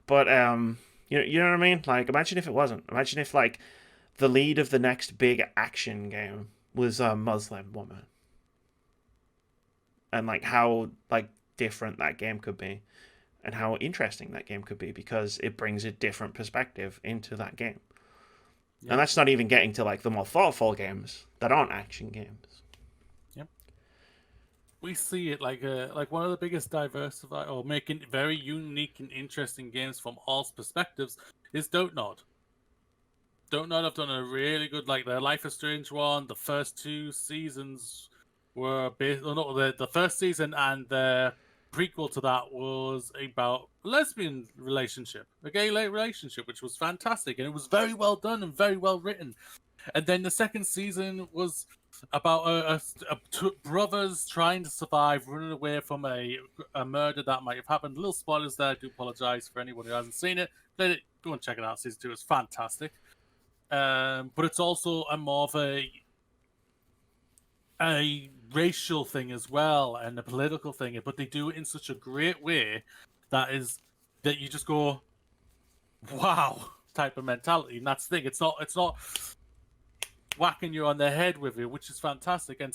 But you know what I mean? Like imagine if it wasn't. Imagine if like the lead of the next big action game was a Muslim woman. And like how like different that game could be and how interesting that game could be because it brings a different perspective into that game. Yep. And that's not even getting to like the more thoughtful games that aren't action games. Yep. We see it like one of the biggest diversify or making very unique and interesting games from all perspectives is Dontnod. Dontnod have done a really good, like their Life is Strange one. The first two seasons were based, the first season and the prequel to that was about a lesbian relationship, a gay relationship, which was fantastic, and it was very well done and very well written. And then the second season was about brothers trying to survive, running away from a murder that might have happened. Little spoilers there. I do apologize for anyone who hasn't seen it. Go and check it out. Season 2 is fantastic. But it's also a more of a racial thing as well and a political thing, but they do it in such a great way that you just go, wow, type of mentality. And that's the thing. It's not whacking you on the head with it, which is fantastic. And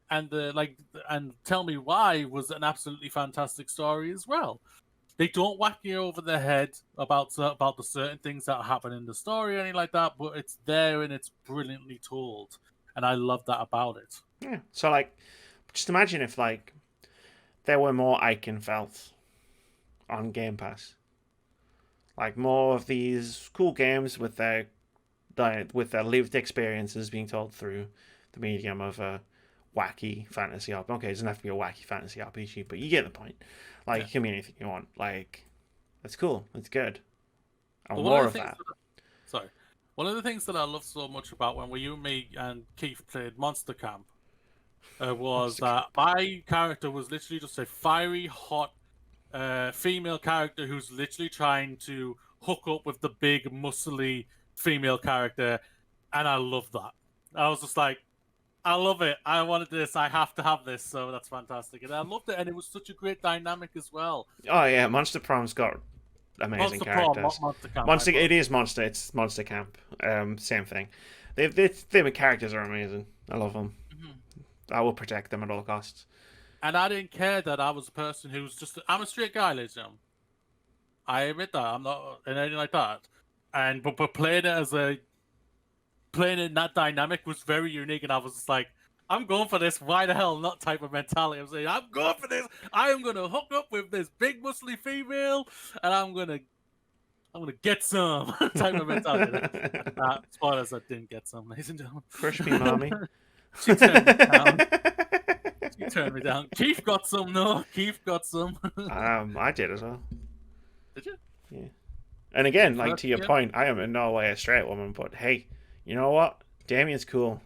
and Tell Me Why was an absolutely fantastic story as well. They don't whack you over the head about the certain things that happen in the story or anything like that, but it's there and it's brilliantly told. And I love that about it. Yeah. So, like, just imagine if, like, there were more Eichenfelds on Game Pass. Like, more of these cool games with their lived experiences being told through the medium of a wacky fantasy RPG. Okay, it doesn't have to be a wacky fantasy RPG, but you get the point. Like, it can be anything you want. Like, that's cool. That's good. And more of that. One of the things that I love so much about when you, me, and Keith played Monster Camp was that my character was literally just a fiery, hot female character who's literally trying to hook up with the big, muscly female character, and I love that. I was just like, I love it. I wanted this. I have to have this. So that's fantastic, and I loved it. And it was such a great dynamic as well. Oh yeah, Monster Prom's got amazing characters. Monster Camp. It is Monster. It's Monster Camp. Same thing. The characters are amazing. I love them. Mm-hmm. I will protect them at all costs. And I didn't care that I was a person who's I'm a straight guy, ladies and gentlemen. I admit that. I'm not anything like that. But playing it in that dynamic was very unique, and I was just like, I'm going for this. Why the hell not type of mentality? I'm saying, I'm going for this. I am going to hook up with this big muscly female, and I'm going to get some type of mentality. Spoilers, I didn't get some, ladies and gentlemen. Crush me, mommy. She turned me down. She turned me down. Keith got some, no. Keith got some. I did as well. Did you? Yeah. And again, like to your point, I am in no way a straight woman, but hey, you know what? Damien's cool.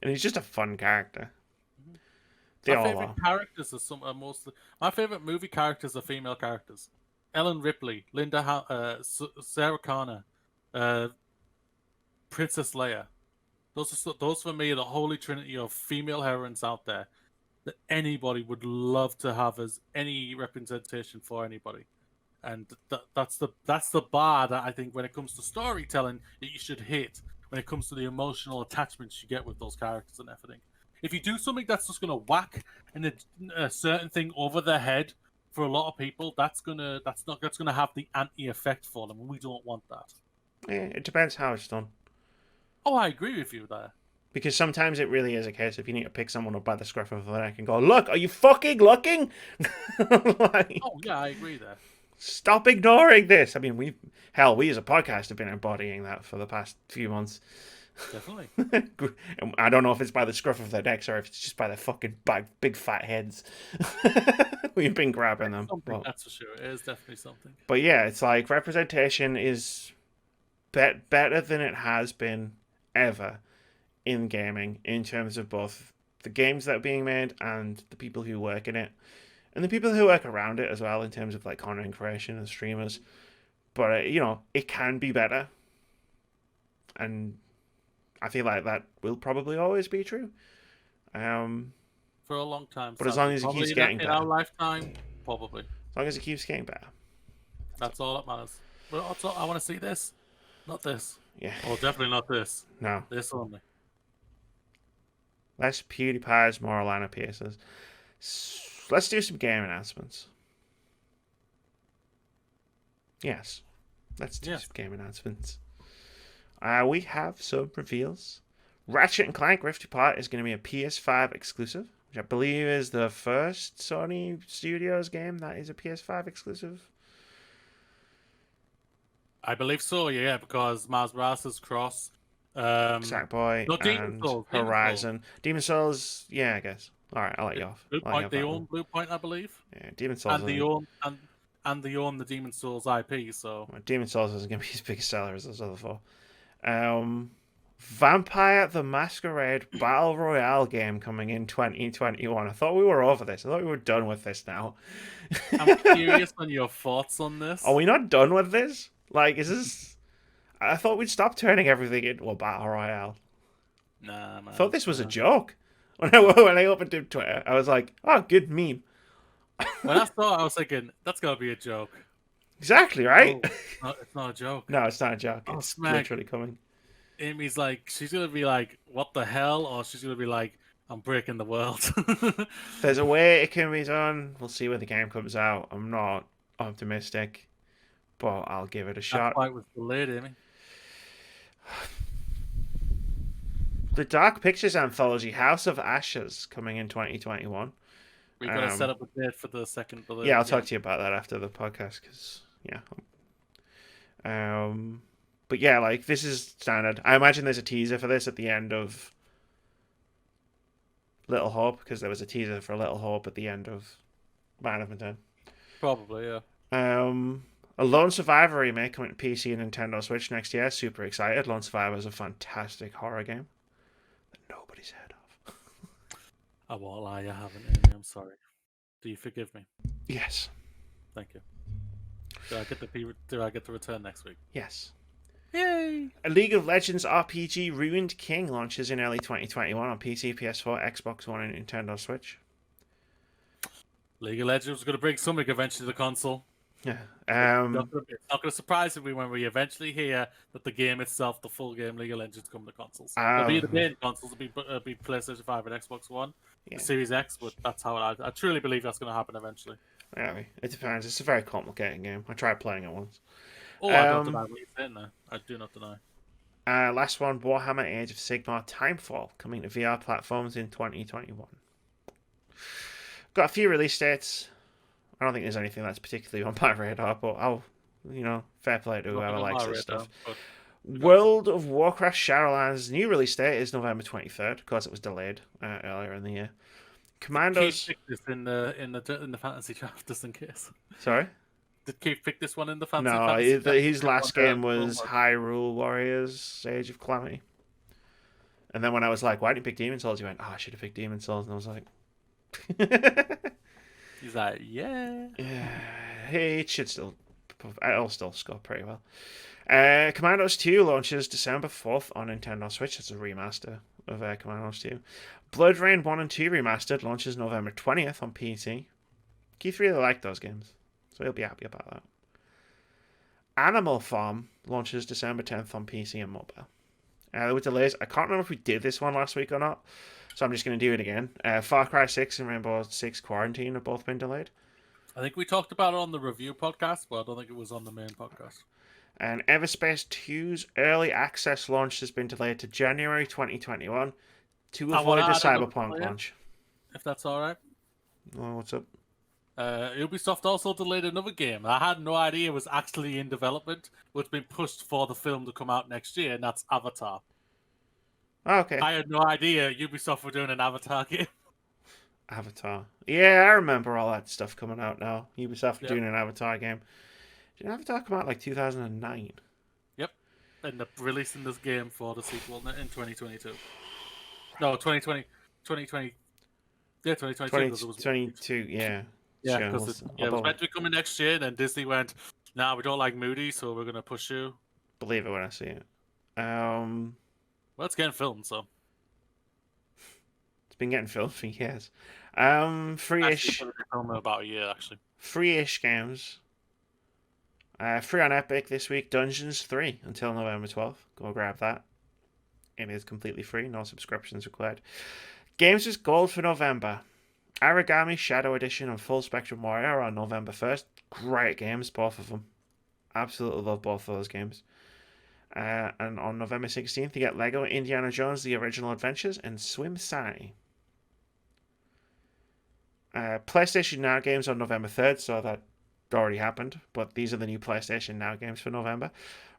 And he's just a fun character. My favorite characters are mostly my favorite movie characters are female characters. Ellen Ripley, Sarah Connor, Princess Leia. Those for me are the holy trinity of female heroines out there that anybody would love to have as any representation for anybody. And that's the bar that I think when it comes to storytelling that you should hit when it comes to the emotional attachments you get with those characters and everything. If you do something that's just gonna whack a certain thing over their head for a lot of people, that's gonna have the anti effect for them, and we don't want that. Yeah, it depends how it's done. Oh, I agree with you there. Because sometimes it really is a case if you need to pick someone up by the scruff of the neck and go, look, are you fucking looking? Like, Oh yeah, I agree there. stop ignoring this. I mean, we as a podcast have been embodying that for the past few months. Definitely. I don't know if it's by the scruff of their necks or if it's just by their fucking big fat heads. We've been grabbing them. That's for sure. It is definitely something. But yeah, it's like representation is better than it has been ever in gaming in terms of both the games that are being made and the people who work in it and the people who work around it as well in terms of like content creation and streamers. But it can be better, and I feel like that will probably always be true. For a long time. But as long as it keeps getting better. In our lifetime, probably. As long as it keeps getting better. That's all that matters. But also, I want to see this. Not this. Yeah. Oh, definitely not this. No. This only. Less PewDiePie's, more Lana Pierce's. Let's do some game announcements. Yes. Let's do some game announcements. We have some reveals. Ratchet & Clank Rift Apart is going to be a PS5 exclusive, which I believe is the first Sony Studios game that is a PS5 exclusive. I believe so, yeah, because Miles Morales' Cross, Sackboy and Horizon. Demon's Souls, yeah, I guess. All right, I'll let you off. They own Blue Point, I believe. Yeah, Demon's Souls. And they own the Demon's Souls IP, so... Well, Demon's Souls isn't going to be as big a seller as those other four. Vampire the Masquerade Battle Royale game coming in 2021. I thought we were over this. I thought we were done with this now. I'm curious on your thoughts on this. Are we not done with this? Like, is this... I thought we'd stop turning everything into a Battle Royale. Nah, man. I thought this was a joke. When I opened Twitter, I was like, oh, good meme. When I saw it, I was thinking, that's got to be a joke. Exactly, right? Oh, it's not a joke. No, it's not a joke. Oh, it's literally coming. Amy's like, she's going to be like, what the hell? Or she's going to be like, I'm breaking the world. There's a way it can be done. We'll see when the game comes out. I'm not optimistic, but I'll give it a shot. That fight was delayed, Amy. The Dark Pictures anthology House of Ashes coming in 2021. We've got to set up a date for the second delay. Yeah, I'll talk to you about that after the podcast, because, yeah. But yeah, like, this is standard. I imagine there's a teaser for this at the end of Little Hope, because there was a teaser for Little Hope at the end of Man of Medan. Probably, yeah. A Lone Survivor remake coming to PC and Nintendo Switch next year. Super excited. Lone Survivor is a fantastic horror game that nobody's heard of. I won't lie, I haven't, Amy. I'm sorry. Do you forgive me? Yes. Thank you. Do I get to return next week? Yes. Yay! A League of Legends RPG Ruined King launches in early 2021 on PC, PS4, Xbox One, and Nintendo Switch. League of Legends is going to bring something eventually to the console. Yeah. It's not going to surprise me when we eventually hear that the game itself, the full game League of Legends, come to consoles. It'll be the main consoles. It'll be PlayStation 5 and Xbox One, Series X. But that's how I truly believe that's going to happen eventually. Yeah, it depends. It's a very complicated game. I tried playing it once. Oh, I don't deny what you're saying there. I do not deny. Last one, Warhammer Age of Sigmar Timefall, coming to VR platforms in 2021. Got a few release dates. I don't think there's anything that's particularly on my radar, but fair play to whoever likes this stuff. World of Warcraft Shadowlands' new release date is November 23rd, because it was delayed earlier in the year. Commandos. Keith picked this in the fantasy draft, just in case. Sorry? Did Keith pick this one in the fantasy? No, his last game was Hyrule Warriors: Age of Calamity. And then when I was like, "Why didn't you pick Demon's Souls?" He went, "Oh, I should have picked Demon's Souls," and I was like. He's like, yeah. It'll still score pretty well. Commandos 2 launches December 4th on Nintendo Switch. It's a remaster of Commandos 2. Blood Rain 1 and 2 Remastered launches November 20th on PC. Keith really liked those games, so he'll be happy about that. Animal Farm launches December 10th on PC and mobile. There were delays. I can't remember if we did this one last week or not. so I'm just going to do it again. Far Cry 6 and Rainbow Six Quarantine have both been delayed. I think we talked about it on the review podcast, but I don't think it was on the main podcast. And Everspace 2's early access launch has been delayed to January 2021 to avoid the Cyberpunk launch. If that's all right. Oh, what's up? Ubisoft also delayed another game I had no idea was actually in development, but it's been pushed for the film to come out next year, and that's Avatar. Oh, okay. I had no idea Ubisoft were doing an Avatar game. Avatar. Yeah, I remember all that stuff coming out now. Ubisoft doing an Avatar game. Did Avatar come out like 2009? Yep. And they're releasing this game for the sequel in 2022. No, 2020. 2020. Yeah, 2022. 2022, yeah. Yeah, because it was meant to be coming next year, and then Disney went, nah, we don't like Moody, so we're going to push you. Believe it when I see it. Well, it's getting filmed, so. It's been getting filmed for years. Free-ish. About a year, actually. Free-ish games. Free on Epic this week, Dungeons 3 until November 12th. Go grab that. It is completely free, no subscriptions required. Games with gold for November. Origami Shadow Edition and Full Spectrum Warrior on November 1st. Great games, both of them. Absolutely love both of those games. And on November 16th, you get Lego Indiana Jones The Original Adventures and Swim Sai. PlayStation Now games on November 3rd, so that already happened, but these are the new PlayStation Now games for November.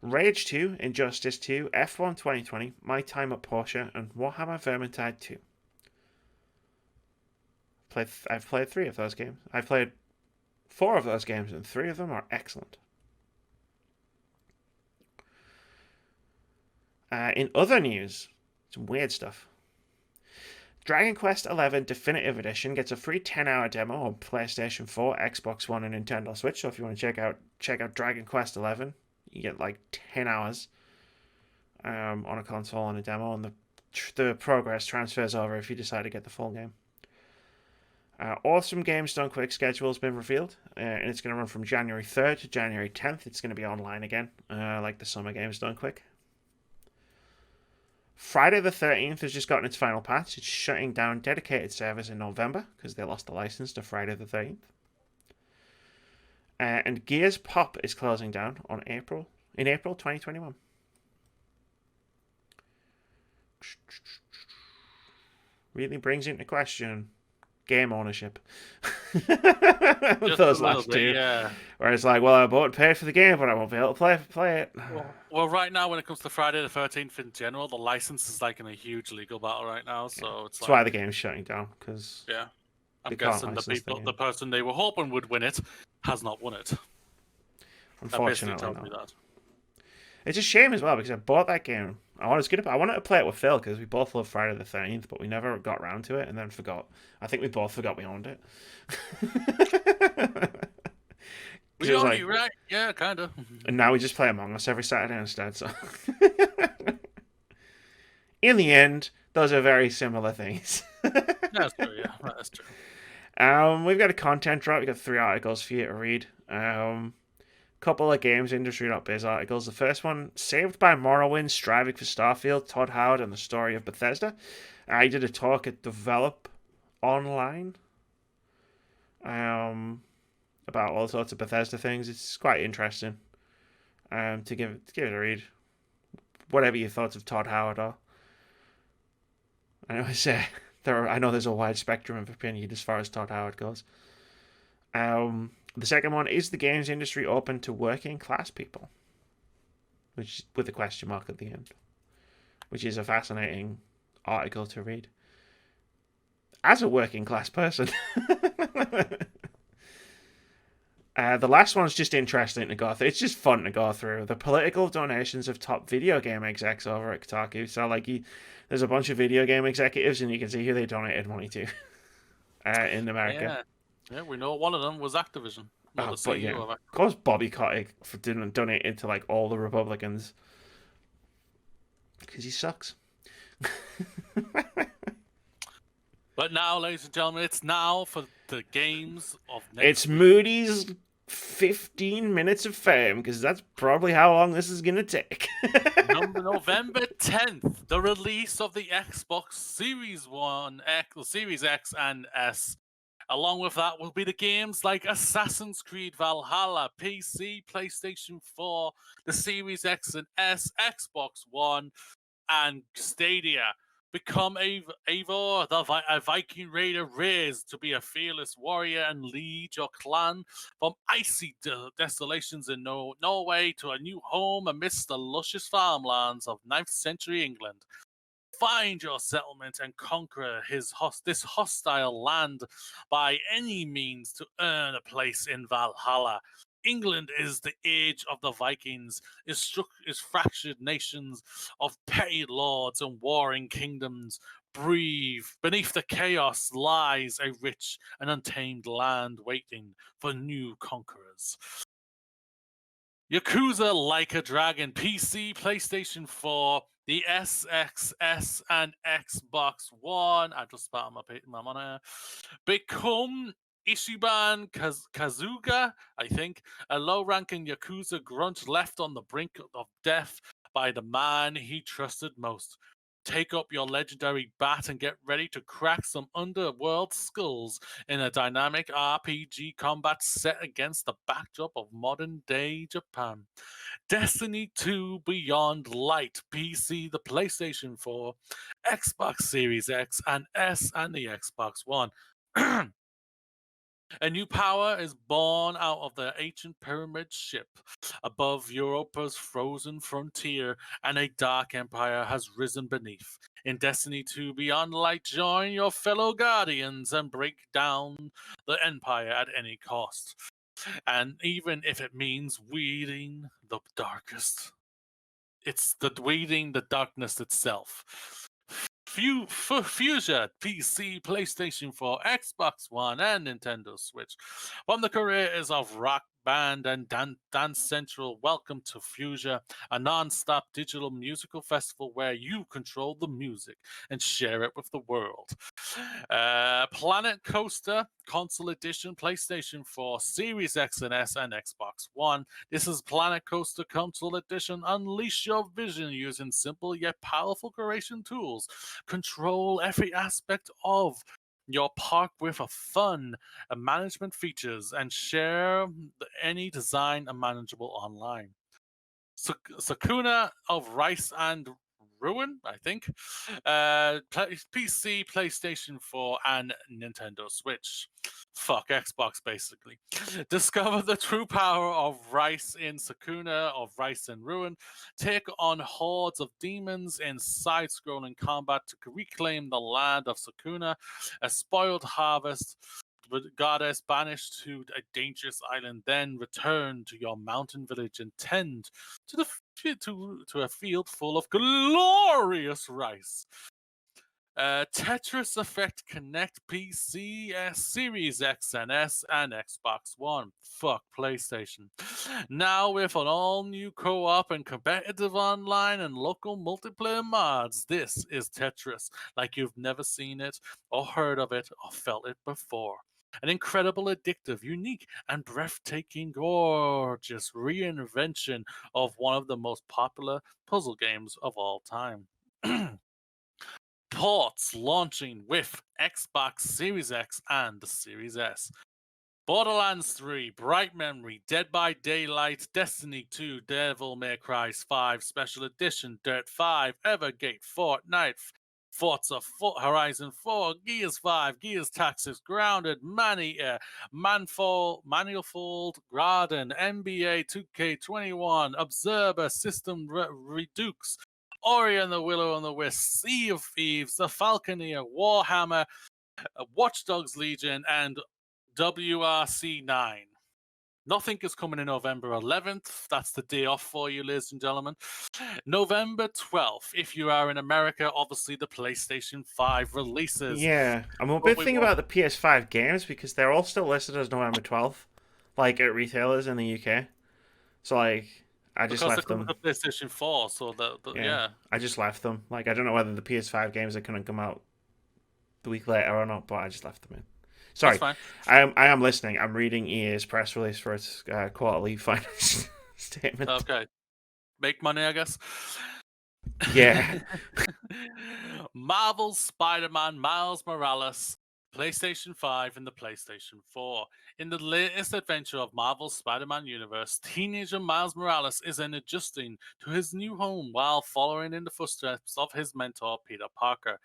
Rage 2, Injustice 2, F1 2020, My Time at Porsche, and Warhammer Vermintide 2. I've played 3 of those games. I've played 4 of those games, and 3 of them are excellent. In other news, some weird stuff. Dragon Quest XI Definitive Edition gets a free 10-hour demo on PlayStation 4, Xbox One, and Nintendo Switch. So if you want to check out Dragon Quest XI, you get like 10 hours on a console on a demo, and the progress transfers over if you decide to get the full game. Awesome Games Done Quick schedule has been revealed, and it's going to run from January 3rd to January 10th. It's going to be online again, like the Summer Games Done Quick. Friday the 13th has just gotten its final patch. It's shutting down dedicated servers in November because they lost the license to Friday the 13th. And Gears Pop is closing down in April 2021. Really brings into question game ownership. Those last two. Yeah. Where it's like, well, I bought and paid for the game, but I won't be able to play it. Well, right now, when it comes to Friday the 13th in general, the license is like in a huge legal battle right now. So it's that's why the game's shutting down. Cause I'm guessing the person they were hoping would win it has not won it. Unfortunately, not. It's a shame as well because I bought that game. I wanted to play it with Phil because we both love Friday the 13th, but we never got around to it and then forgot. I think we both forgot we owned it. Right? Yeah, kind of. And now we just play Among Us every Saturday instead. So, in the end, those are very similar things. That's true. Yeah, that's true. We've got a content drop. We've got 3 articles for you to read. Couple of games industry.biz articles. The first one, Saved by Morrowind, Striving for Starfield, Todd Howard and the Story of Bethesda. I did a talk at Develop Online about all sorts of Bethesda things. It's quite interesting to give it a read. Whatever your thoughts of Todd Howard are. I know there's a wide spectrum of opinion as far as Todd Howard goes. The second one, is the games industry open to working class people? Which, with a question mark at the end. Which is a fascinating article to read. As a working class person. The last one's just interesting to go through. It's just fun to go through. The political donations of top video game execs over at Kotaku. So, there's a bunch of video game executives, and you can see who they donated money to in America. Yeah, we know one of them was Activision. Of course, Bobby Kotick didn't donate it to all the Republicans because he sucks. But now, ladies and gentlemen, it's now for the games of next It's week. Moody's 15 minutes of fame, because that's probably how long this is going to take. November 10th, the release of the Xbox Series Series X and S. Along with that will be the games like Assassin's Creed Valhalla, PC, PlayStation 4, the Series X and S, Xbox One, and Stadia. Become Eivor, a Viking raider raised to be a fearless warrior and lead your clan from icy desolations in Norway to a new home amidst the luscious farmlands of 9th century England. Find your settlement and conquer this hostile land by any means to earn a place in Valhalla. England is the age of the Vikings, is fractured nations of petty lords and warring kingdoms. Breathe. Beneath the chaos lies a rich and untamed land waiting for new conquerors. Yakuza Like a Dragon, PC, PlayStation 4, the SXS and Xbox One. I just spat on my monitor. Become Ishiban Kazuga, I think, a low-ranking Yakuza grunt left on the brink of death by the man he trusted most. Take up your legendary bat and get ready to crack some underworld skulls in a dynamic RPG combat set against the backdrop of modern-day Japan. Destiny 2 Beyond Light, PC, the PlayStation 4, Xbox Series X and S, and the Xbox One. A new power is born out of the ancient pyramid ship above Europa's frozen frontier, and a dark empire has risen beneath. In Destiny 2 Beyond Light, join your fellow guardians and break down the empire at any cost. And even if it means weeding the darkest, it's weeding the darkness itself. Fuchsia, PC, PlayStation 4, Xbox One, and Nintendo Switch. From the creators of Rock Band and Dance Central, welcome to Fuchsia, a non-stop digital musical festival where you control the music and share it with the world. Planet Coaster, Console Edition, PlayStation 4, Series X and S, and Xbox One. This is Planet Coaster Console Edition. Unleash your vision using simple yet powerful creation tools. Control every aspect of your park with a fun management features and share any design manageable online. Sakuna of Rice and Ruin, I think. PC, PlayStation 4, and Nintendo Switch. Fuck Xbox, basically. Discover the true power of Rice in Sakuna of Rice and Ruin. Take on hordes of demons in side-scrolling combat to reclaim the land of Sakuna, a spoiled harvest goddess banished to a dangerous island, then return to your mountain village and tend to a field full of glorious rice. Tetris Effect Connect PC, Series X and S, and Xbox One. Fuck PlayStation. Now with an all-new co-op and competitive online and local multiplayer mods, this is Tetris like you've never seen it or heard of it or felt it before. An incredible, addictive, unique, and breathtaking, gorgeous reinvention of one of the most popular puzzle games of all time. Ports launching with Xbox Series X and the Series S. Borderlands 3, Bright Memory, Dead by Daylight, Destiny 2, Devil May Cry 5 Special Edition, Dirt 5, Evergate, Fortnite, Forza Horizon 4, Gears 5, Gears Tactics, Grounded, Manifold, Garden, NBA 2K21, Observer, System Redux, Ori and the Willow and the Wisp, Sea of Thieves, The Falconeer, Warhammer, Watch Dogs Legion, and WRC 9. Nothing is coming in November 11th. That's the day off for you, ladies and gentlemen. November 12th, if you are in America, obviously the PlayStation 5 releases. Yeah, I'm a bit thinking about the PS5 games because they're all still listed as November 12th, like at retailers in the UK. So like, I just left them. Because the PlayStation 4, so yeah. I just left them. Like, I don't know whether the PS5 games are going to come out the week later or not, but I just left them in. Sorry, fine. I am listening. I'm reading EA's press release for its quarterly finance statement. Okay. Make money, I guess. Yeah. Marvel's Spider-Man Miles Morales, PlayStation 5 and the PlayStation 4. In the latest adventure of Marvel's Spider-Man universe, teenager Miles Morales is adjusting to his new home while following in the footsteps of his mentor Peter Parker.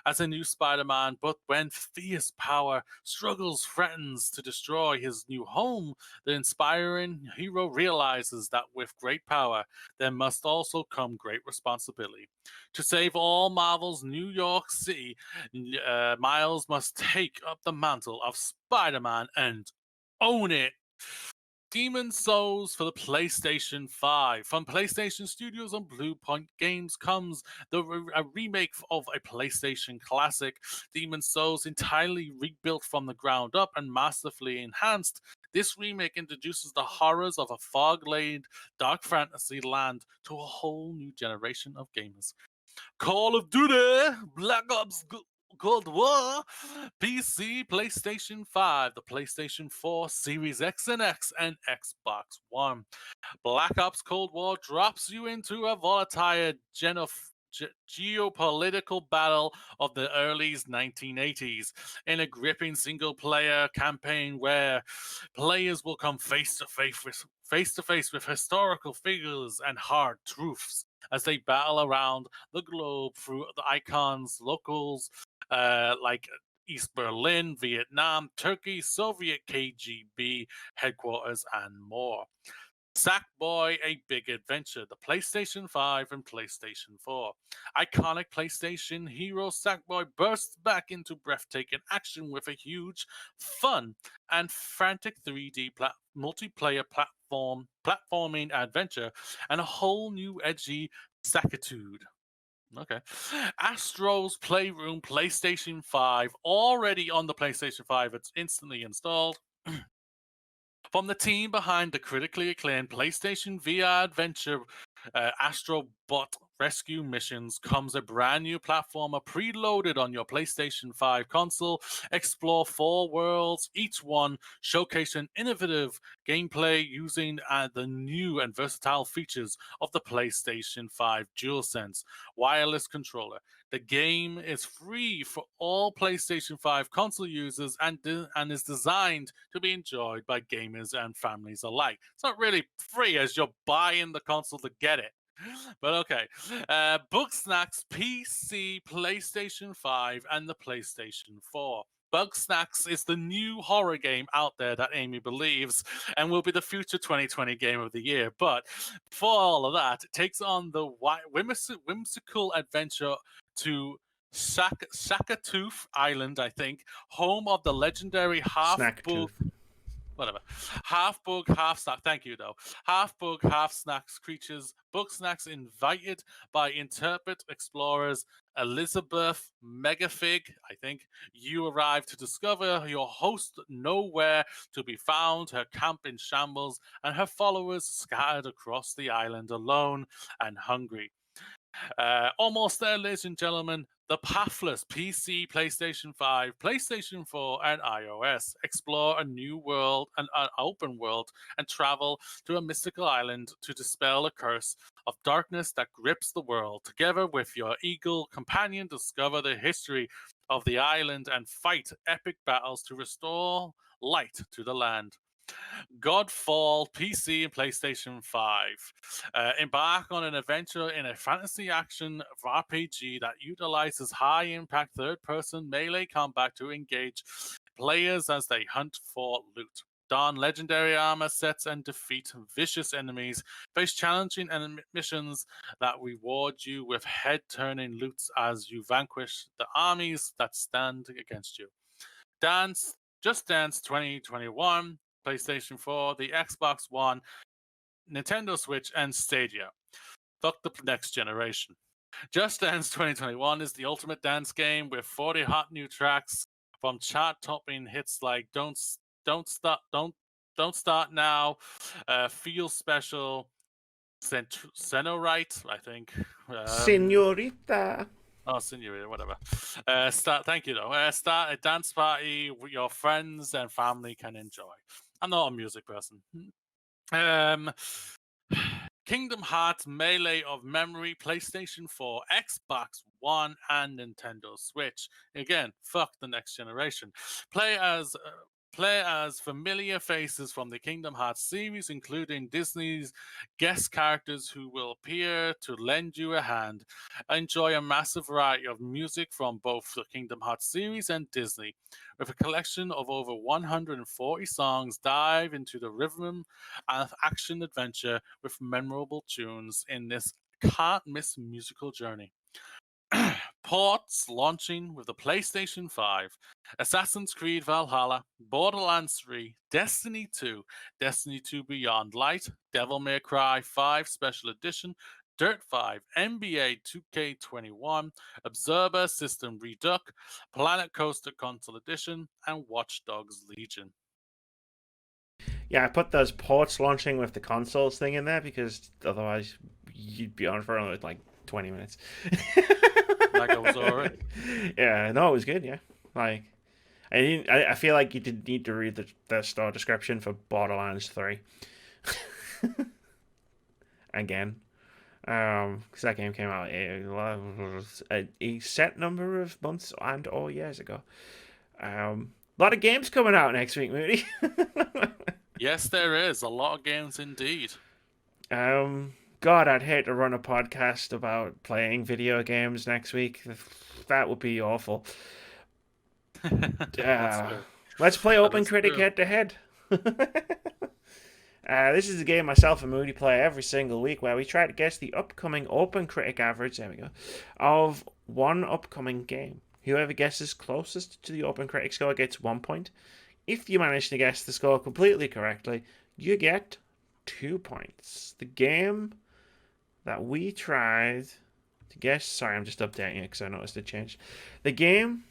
As a new Spider-Man, but when fierce power struggles threatens to destroy his new home, the inspiring hero realizes that with great power, there must also come great responsibility. To save all Marvel's New York City, Miles must take up the mantle of Spider-Man and own it. Demon Souls for the PlayStation 5. From PlayStation Studios and Blue Point Games comes a remake of a PlayStation classic, Demon Souls, entirely rebuilt from the ground up and masterfully enhanced. This remake introduces the horrors of a fog-laden dark fantasy land to a whole new generation of gamers. Call of Duty, Black Ops Cold War, PC, PlayStation 5, the PlayStation 4, Series X and X, and Xbox One. Black Ops Cold War drops you into a volatile geopolitical battle of the early 1980s in a gripping single-player campaign where players will come face to face with historical figures and hard truths as they battle around the globe through the icons, locals like East Berlin, Vietnam, Turkey, Soviet KGB headquarters, and more. Sackboy: A Big Adventure, the PlayStation 5 and PlayStation 4. Iconic PlayStation hero Sackboy bursts back into breathtaking action with a huge, fun, and frantic 3D multiplayer platforming adventure and a whole new edgy sackitude. Okay. Astro's Playroom PlayStation 5, already on the PlayStation 5, it's instantly installed. From the team behind the critically acclaimed PlayStation VR adventure Astrobot Rescue Missions comes a brand new platformer preloaded on your PlayStation 5 console. Explore 4 worlds, each one showcasing innovative gameplay using the new and versatile features of the PlayStation 5 DualSense wireless controller. The game is free for all PlayStation 5 console users and is designed to be enjoyed by gamers and families alike. It's not really free as you're buying the console to get it. But okay. Book Snacks PC, PlayStation 5, and the PlayStation 4. Bug Snacks is the new horror game out there that Amy believes and will be the future 2020 game of the year. But for all of that, it takes on the whimsical adventure to Shakatooth Island, I think, home of the legendary half-bug, whatever, half-bug, half-snack. Thank you, though. Half-bug, half-snacks creatures. Bug Snacks invited by interpret explorers Elizabeth Megafig, I think. You arrive to discover your host nowhere to be found, her camp in shambles, and her followers scattered across the island alone and hungry. Almost there, ladies and gentlemen. The Pathless PC, PlayStation 5, PlayStation 4, and iOS. Explore a new world, an open world, and travel to a mystical island to dispel a curse of darkness that grips the world. Together with your eagle companion, discover the history of the island and fight epic battles to restore light to the land. Godfall PC and PlayStation 5. Embark on an adventure in a fantasy action RPG that utilizes high impact third person melee combat to engage players as they hunt for loot. Don legendary armor sets and defeat vicious enemies. Face challenging missions that reward you with head turning loots as you vanquish the armies that stand against you. Just Dance 2021, PlayStation 4, the Xbox One, Nintendo Switch, and Stadia. Fuck the next generation. Just Dance 2021 is the ultimate dance game with 40 hot new tracks from chart-topping hits like Don't Start Now, Feel Special, Senorite, I think. Senorita. Oh, Senorita, whatever. Thank you, though. Start a dance party your friends and family can enjoy. I'm not a music person. Um, Kingdom Hearts Melee of Memory, PlayStation 4, Xbox One, and Nintendo Switch. Again, fuck the next generation. Play as familiar faces from the Kingdom Hearts series, including Disney's guest characters who will appear to lend you a hand. Enjoy a massive variety of music from both the Kingdom Hearts series and Disney. With a collection of over 140 songs, dive into the rhythm and action adventure with memorable tunes in this can't miss musical journey. Ports launching with the PlayStation 5, Assassin's Creed Valhalla, Borderlands 3, Destiny 2, Destiny 2 Beyond Light, Devil May Cry 5 Special Edition, Dirt 5, NBA 2K21, Observer System Reduc, Planet Coaster Console Edition, and Watch Dogs Legion. Yeah, I put those ports launching with the consoles thing in there because otherwise you'd be on for another like 20 minutes. Like I was already. Yeah, no, it was good. Yeah, like I feel like you did need to read the store description for Borderlands 3 again, because that game came out a set number of months and/or years ago. A lot of games coming out next week, Moody. Yes, there is a lot of games indeed. God, I'd hate to run a podcast about playing video games next week. That would be awful. Let's play OpenCritic head to head. This is a game myself and Moody play every single week where we try to guess the upcoming OpenCritic average, there we go, of one upcoming game. Whoever guesses closest to the OpenCritic score gets 1 point. If you manage to guess the score completely correctly, you get 2 points. The game that we tried to guess... Sorry, I'm just updating it because I noticed it changed. The game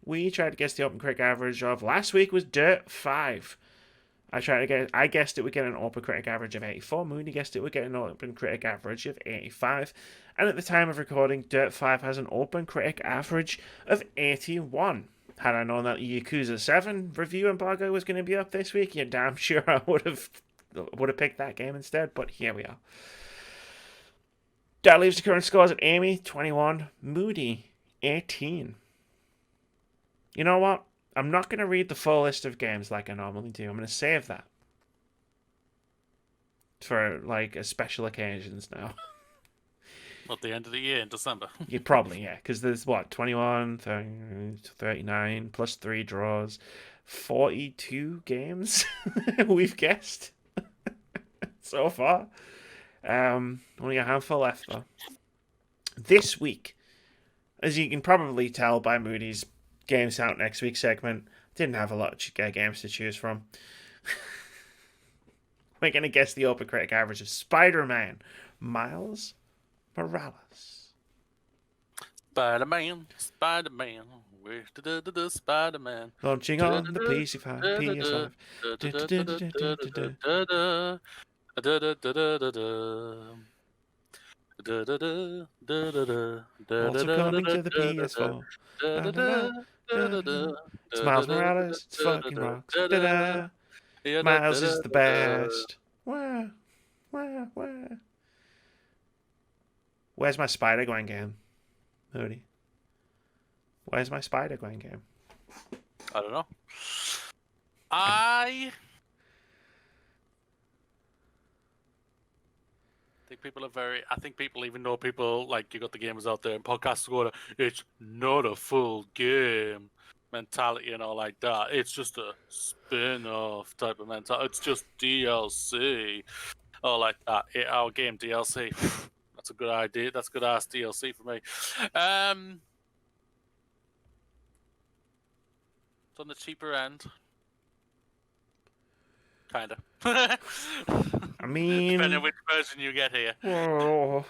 we tried to guess the OpenCritic average of last week was Dirt 5. I guessed it would get an OpenCritic average of 84. Mooney guessed it would get an OpenCritic average of 85. And at the time of recording, Dirt 5 has an OpenCritic average of 81. Had I known that the Yakuza 7 review embargo was going to be up this week, you're damn sure I would have picked that game instead, but here we are. That leaves the current scores at Amy, 21, Moody, 18. You know what? I'm not going to read the full list of games like I normally do. I'm going to save that for, like, special occasions now. At the end of the year in December. Yeah, probably, yeah. Because there's, 21, 30, 39, plus 3 draws. 42 games we've guessed so far. Only a handful left, though. This week, as you can probably tell by Moody's Games Out Next Week segment, didn't have a lot of games to choose from. We're going to guess the OpenCritic average of Spider-Man Miles Morales. Spider-Man, where's the Spider-Man? Launching on the PS5. Also coming to the PS4. It's Miles Morales. It's fucking rocks. Miles is the best. Where? Where's my Spider-Gwen game? Moody. Where's my Spider-Gwen game? I don't know. I think people are I think people, even though people, like, you got the gamers out there and podcasts going, it's not a full game mentality and all like that. It's just a spin-off type of mentality. It's just DLC. All like that. Our game DLC. That's a good idea. That's good ass DLC for me. It's on the cheaper end. Kinda. I mean... Depending on which version you get here. Oh.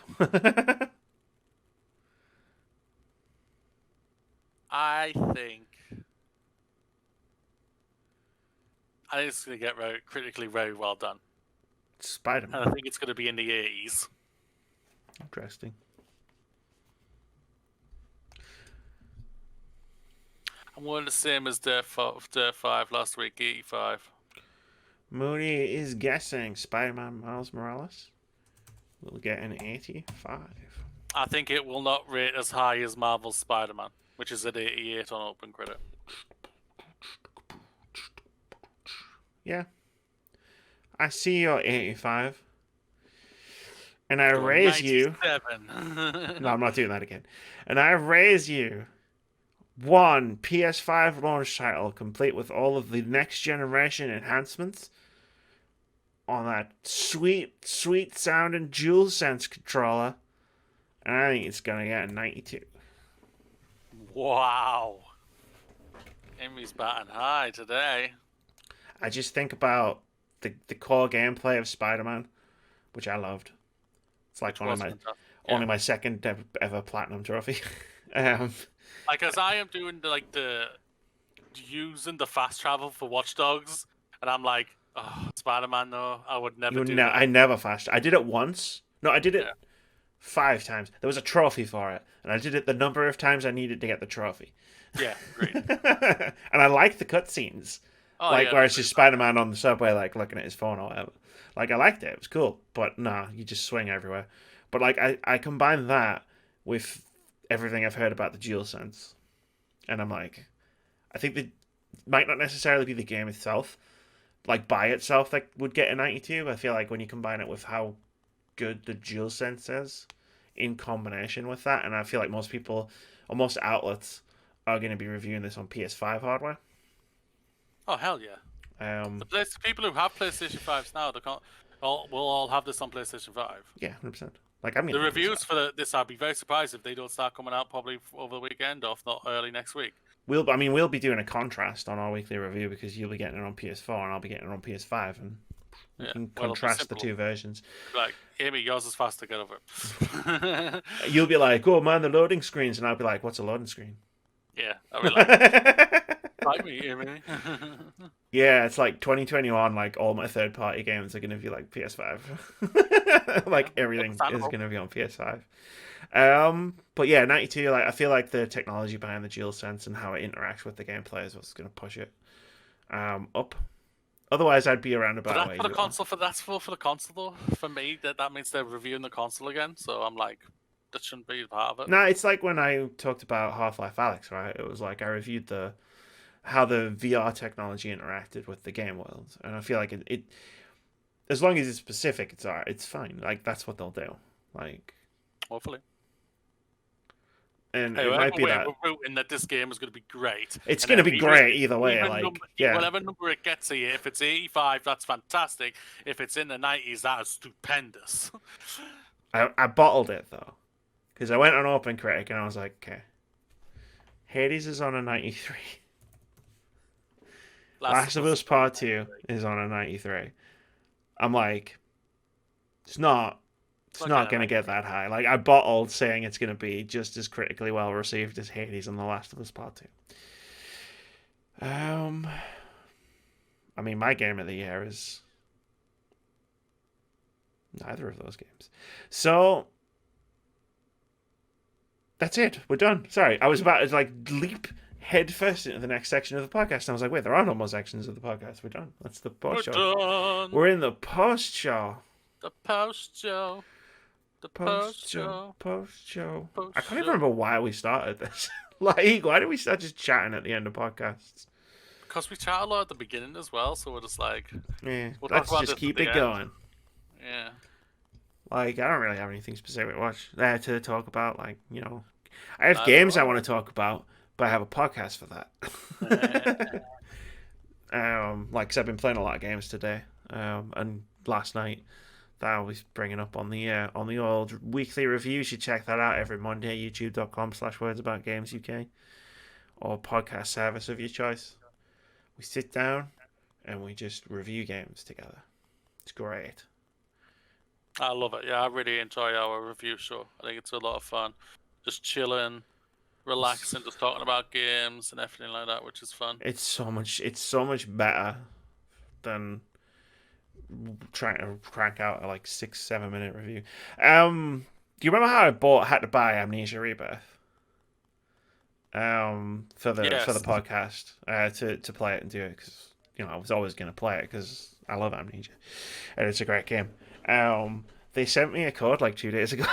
I think it's going to get critically very well done. Spider-Man. And I think it's going to be in the 80s. Interesting. I'm going the same as Dirt 5 last week, 85. Mooney is guessing Spider-Man Miles Morales will get an 85. I think it will not rate as high as Marvel's Spider-Man, which is at 88 on OpenCritic. Yeah. I see your 85. And I raise you. No, I'm not doing that again. And I raise you one PS5 launch title complete with all of the next generation enhancements on that sweet, sweet sounding DualSense controller. And I think it's going to get a 92. Wow. Amy's batting high today. I just think about the core gameplay of Spider-Man, which I loved. It's like only my second ever platinum trophy. Like, as I am doing using the fast travel for Watch Dogs, and I'm like, oh, Spider-Man, no, I would never do that. I never fast. I did it once. No, I did it 5 times. There was a trophy for it, and I did it the number of times I needed to get the trophy. Yeah, great. And I like the cutscenes. Oh, where it's just Spider-Man on the subway, like, looking at his phone or whatever. Like, I liked it. It was cool. But, nah, you just swing everywhere. But, like, I combine that with everything I've heard about the DualSense. And I'm like, I think it might not necessarily be the game itself, like, by itself, that would get a 92. I feel like when you combine it with how good the DualSense is in combination with that, and I feel like most people, or most outlets, are going to be reviewing this on PS5 hardware. Oh, hell yeah. The people who have PlayStation 5s now, will all have this on PlayStation 5. Yeah, 100%. Like, the reviews for this, I'd be very surprised if they don't start coming out probably over the weekend, or if not early next week. We'll be doing a contrast on our weekly review, because you'll be getting it on PS4 and I'll be getting it on PS5, and we can contrast the two versions. Like, Amy, yours is fast to get over. You'll be like, oh man, the loading screens, and I'll be like, what's a loading screen? Yeah, I'll be like, like me, Amy. Yeah, it's like 2021, like, all my third-party games are going to be like PS5. Like, everything is going to be on PS5. But yeah, 92, like, I feel like the technology behind the DualSense and how it interacts with the gameplay is what's going to push it up. Otherwise, I'd be around about. But that's for the console though. For me, that means they're reviewing the console again. So I'm like, that shouldn't be part of it. No, it's like when I talked about Half-Life Alyx, right? It was like I reviewed how the VR technology interacted with the game world, and I feel like it as long as it's specific, it's alright. It's fine. Like, that's what they'll do. Like, hopefully. And it might be that we're rooting that this game is going to be great. It's going to be great either way. Whatever number it gets here, if it's 85, that's fantastic. If it's in the 90s, that is stupendous. I bottled it though, because I went on OpenCritic and I was like, okay, Hades is on a 93. Last of Us Part 2 is on a 93. I'm like, it's not going to get that high. Like, I bottled saying it's going to be just as critically well received as Hades and The Last of Us Part 2. I mean, my game of the year is neither of those games. So, that's it. We're done. Sorry, I was about to, like, leap headfirst into the next section of the podcast, and I was like, wait, there are no more sections of the podcast. We're done. That's the post show. We're in the post show. The post show. The post show. Post show. I can't even remember why we started this. Like, why did we start just chatting at the end of podcasts? Because we chat a lot at the beginning as well, so we're just like, yeah, let's just keep it going. Yeah. Like, I don't really have anything specific to talk about. Like, you know, I have games I want to talk about, but I have a podcast for that. Like, cause I've been playing a lot of games today, and last night. That I was bringing up on the old weekly review. You should check that out every Monday. YouTube.com/WordsAboutGamesUK, or podcast service of your choice. We sit down and we just review games together. It's great. I love it. Yeah, I really enjoy our review show. I think it's a lot of fun. Just chilling, relaxing, just talking about games and everything like that, which is fun. It's so much better than trying to crank out a like 6-7 minute review. Do you remember how I had to buy Amnesia Rebirth? for the Yes. podcast to play it and do it, because I was always going to play it because I love Amnesia and it's a great game. They sent me a code like 2 days ago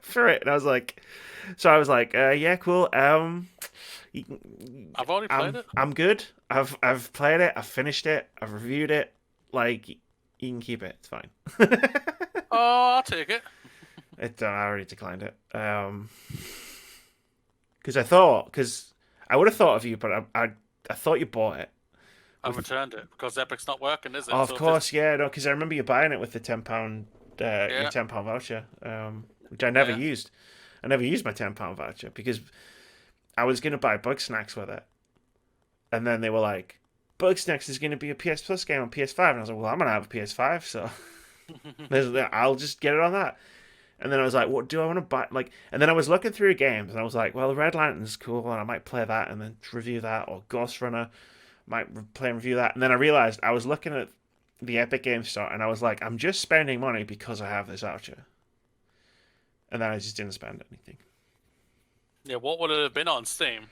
for it, and I was like, yeah, cool. I've already played it. I'm good. I've played it. I've finished it. I've reviewed it. Like, you can keep it. It's fine. Oh, I'll take it. I already declined it. Because I would have thought of you, but I thought you bought it. I returned it because Epic's not working, is it? Oh, of So course, yeah, no, because I remember you buying it with the £10, your Yeah. £10 voucher, which I never Yeah. used. I never used my £10 voucher because I was gonna buy Bug Snacks with it, and then they were like, Bug Snacks is gonna be a PS Plus game on PS5, and I was like, well, I'm gonna have a PS5, so I'll just get it on that. And then I was like, what do I want to buy? Like, and then I was looking through games, and I was like, well, Red Lantern's cool, and I might play that and then review that, or Ghost Runner, might play and review that. And then I realized I was looking at the Epic Game Store, and I was like, I'm just spending money because I have this voucher. And then I just didn't spend anything. Yeah, what would it have been on Steam?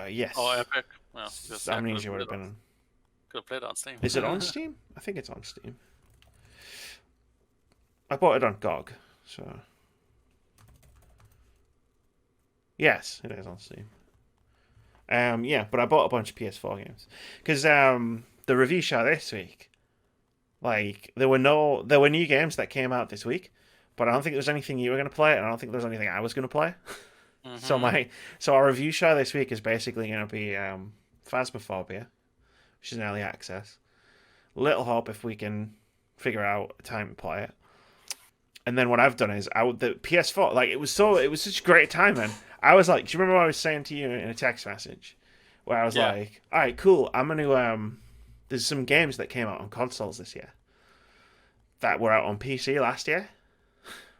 Yes. Oh, Epic. Well, just Amnesia would have been on. Could have played it on Steam. Is it on Steam? I think it's on Steam. I bought it on GOG, so. Yes, it is on Steam. Yeah, but I bought a bunch of PS4 games because the review show this week, like there were new games that came out this week, but I don't think there was anything you were going to play, and I don't think there was anything I was going to play. Mm-hmm. So our review show this week is basically going to be Phasmophobia, which is an early access. Little hope if we can figure out a time to play it. And then what I've done is the PS4, like it was such a great time, man. I was like, do you remember what I was saying to you in a text message where I was like, all right, cool, I'm gonna there's some games that came out on consoles this year that were out on PC last year,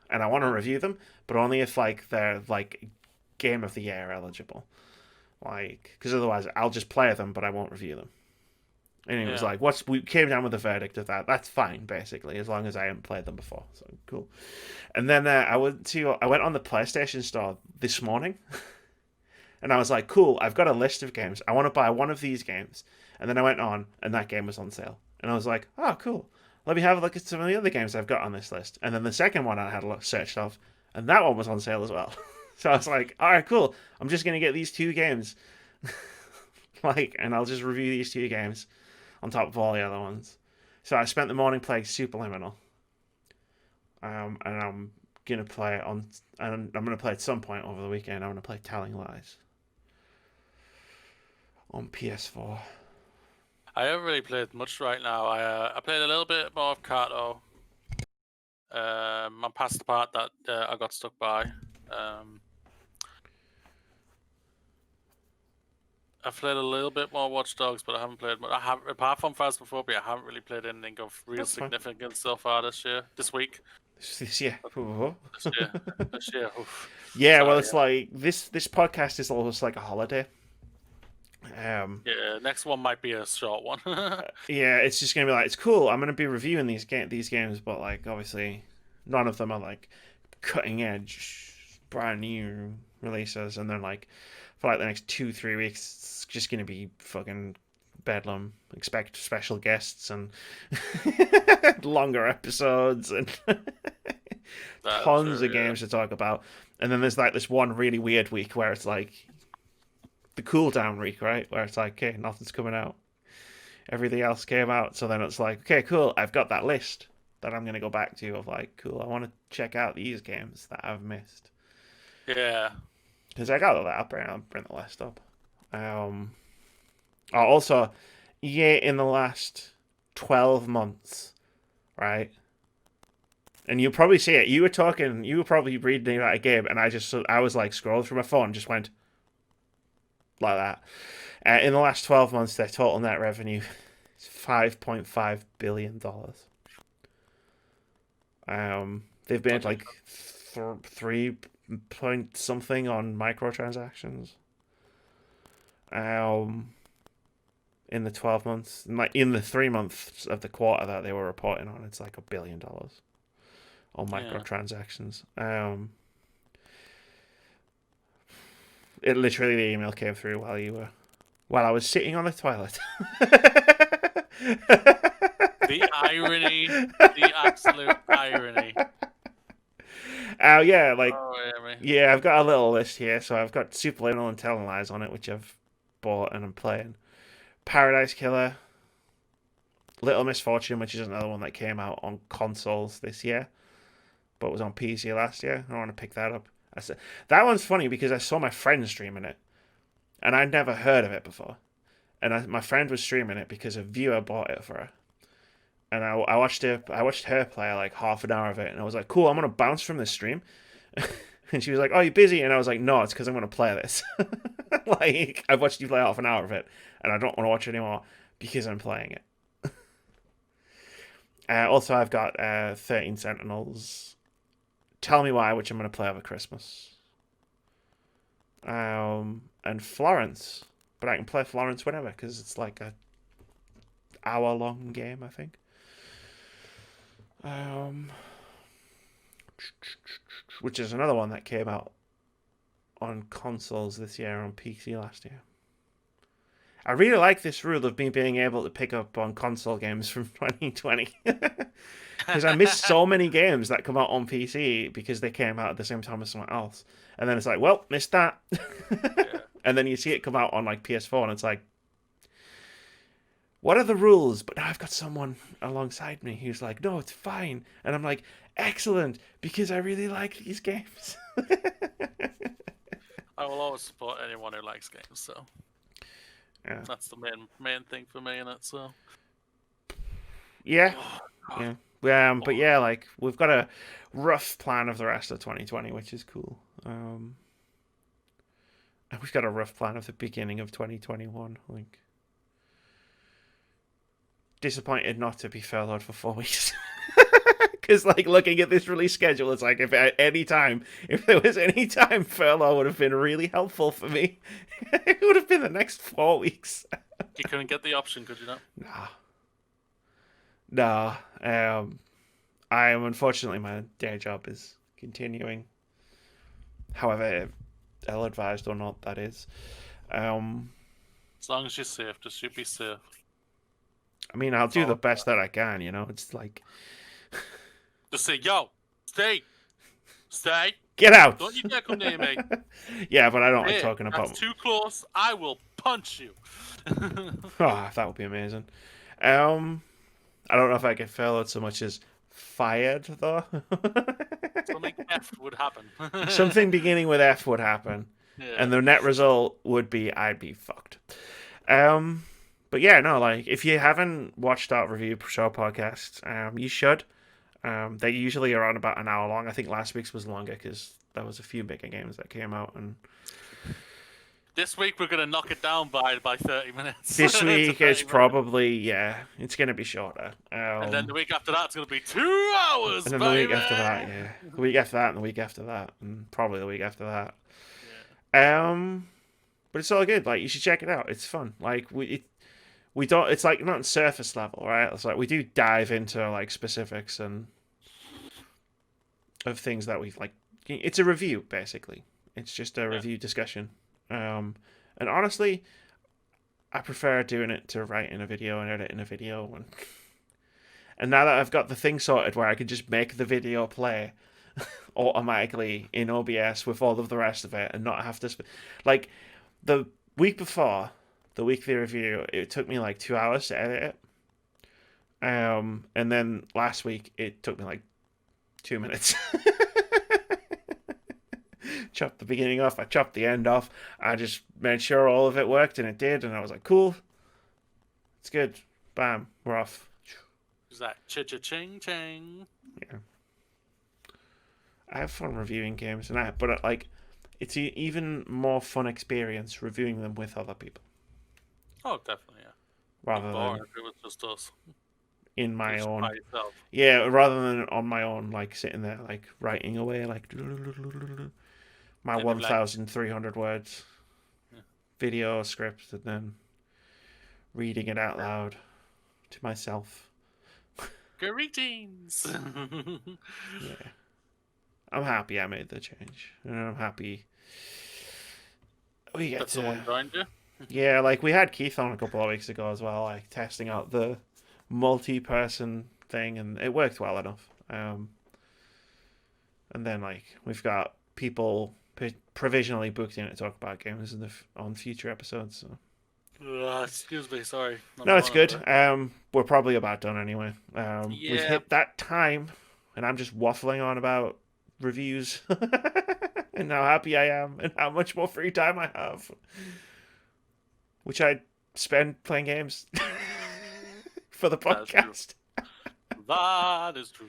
and I want to review them, but only if like they're like Game of the Year eligible, like, because otherwise I'll just play them but I won't review them. And it was like, we came down with the verdict of that. That's fine, basically, as long as I haven't played them before. So cool. And then I went on the PlayStation Store this morning, and I was like, cool. I've got a list of games. I want to buy one of these games. And then I went on, and that game was on sale. And I was like, oh, cool. Let me have a look at some of the other games I've got on this list. And then the second one I had a look searched of, and that one was on sale as well. So I was like, all right, cool. I'm just gonna get these two games, and I'll just review these two games on top of all the other ones. So I spent the morning playing Superliminal. And I'm gonna play it and I'm gonna play at some point over the weekend. I'm gonna play Telling Lies on PS4. I haven't really played much right now. I played a little bit more of Kato. I'm past the part that I got stuck by. I've played a little bit more Watch Dogs, but I haven't played much. Apart from Phasmophobia, I haven't really played anything of real significance so far this week. This year. This year. Oof. Yeah, Sorry, well, it's like this podcast is almost like a holiday. Yeah, next one might be a short one. Yeah, it's just gonna be like, it's cool. I'm gonna be reviewing these games, but like obviously none of them are like cutting edge, brand new releases, and then like for like the next 2-3 weeks, it's just gonna be fucking bedlam. Expect special guests and longer episodes and tons of games to talk about. And then there's like this one really weird week where it's like the cool down week, right? Where it's like, okay, nothing's coming out. Everything else came out. So then it's like, okay, cool. I've got that list that I'm going to go back to of like, cool, I want to check out these games that I've missed. Yeah. Because I got all that. I'll bring the list up. Also, yeah, in the last 12 months, right? And you'll probably see it. You were probably reading about a game, and I was like scrolling through my phone, just went like that. In the last 12 months, their total net revenue is $5.5 billion. They've made like 3 point something on microtransactions. In the 12 months, like in the 3 months of the quarter that they were reporting on, it's like $1 billion on microtransactions. It literally, the email came through while I was sitting on the toilet. The irony, the absolute irony. Yeah, Oh, yeah, I've got a little list here. So I've got Superliminal and Telling Lies on it, which I've bought and I'm playing. Paradise Killer, Little Misfortune, which is another one that came out on consoles this year, but was on PC last year. I want to pick that up. That one's funny because I saw my friend streaming it, and I'd never heard of it before. And my friend was streaming it because a viewer bought it for her. And I watched her play like half an hour of it, and I was like, cool, I'm gonna bounce from this stream. And she was like, oh, you busy? And I was like, no, it's because I'm gonna play this. Like, I've watched you play half an hour of it, and I don't want to watch it anymore because I'm playing it. Also, I've got 13 Sentinels, Tell Me Why, which I'm gonna play over Christmas. And Florence, but I can play Florence whenever because it's like a hour-long game, I think. Which is another one that came out on consoles this year, on PC last year. I really like this rule of me being able to pick up on console games from 2020. Because I missed so many games that come out on PC because they came out at the same time as someone else. And then it's like, well, missed that. Yeah. And then you see it come out on like PS4 and it's like, what are the rules? But now I've got someone alongside me who's like, no, it's fine. And I'm like, excellent, because I really like these games. I will always support anyone who likes games, so yeah. That's the main thing for me in it, so. Yeah. Yeah. But yeah, like, we've got a rough plan of the rest of 2020, which is cool. And we've got a rough plan of the beginning of 2021, like. Disappointed not to be furloughed for 4 weeks. Because, like, looking at this release schedule, it's like, if there was any time furlough would have been really helpful for me, it would have been the next 4 weeks. You couldn't get the option, could you not? Nah. I am, unfortunately, my day job is continuing. However ill-advised or not that is. As long as you're safe, just you be safe. I mean, I'll do the best that I can, you know? It's like... Just say, yo, stay. Get out! Don't you dare come near me. Yeah, but I don't like talking about... That's too close. I will punch you. Oh, that would be amazing. I don't know if I get furloughed so much as fired, though. Something F would happen. Something beginning with F would happen. Yeah. And the net result would be I'd be fucked. But yeah, no, like, if you haven't watched our review show podcast, you should. They usually are on about an hour long. I think last week's was longer because there was a few bigger games that came out. And this week we're going to knock it down by 30 minutes. This week is probably, yeah, it's going to be shorter. And then the week after that, it's going to be 2 hours, And then the week after that, yeah. The week after that, and the week after that, and probably the week after that. Yeah. But it's all good. Like, you should check it out. It's fun. Like, we don't, it's like not surface level, right? It's like we do dive into like specifics and of things that we've like. It's a review, basically. It's just a review discussion. And honestly, I prefer doing it to write in a video and edit in a video. And now that I've got the thing sorted where I can just make the video play automatically in OBS with all of the rest of it and not have to... Like, the week before... The weekly review, it took me like 2 hours to edit it. And then last week, it took me like 2 minutes. Chopped the beginning off, I chopped the end off. I just made sure all of it worked, and it did. And I was like, cool. It's good. Bam, we're off. Is that cha-cha-ching-ching? Yeah. I have fun reviewing games, but like, it's an even more fun experience reviewing them with other people. Oh, definitely, yeah. Rather than if it was just us. In my just own. By yourself. Yeah, rather than on my own, like sitting there, like writing away, like my 1,300 words video script, and then reading it out loud to myself. Greetings. Yeah, I'm happy I made the change, and I'm happy we get That someone joined you. Yeah, like we had Keith on a couple of weeks ago as well, like testing out the multi-person thing, and it worked well enough. And then like we've got people provisionally booked in to talk about games on future episodes. So. Excuse me, sorry. No, it's good. We're probably about done anyway. We've Yeah. hit that time, and I'm just waffling on about reviews and how happy I am and how much more free time I have, which I spend playing games for the podcast. That is true.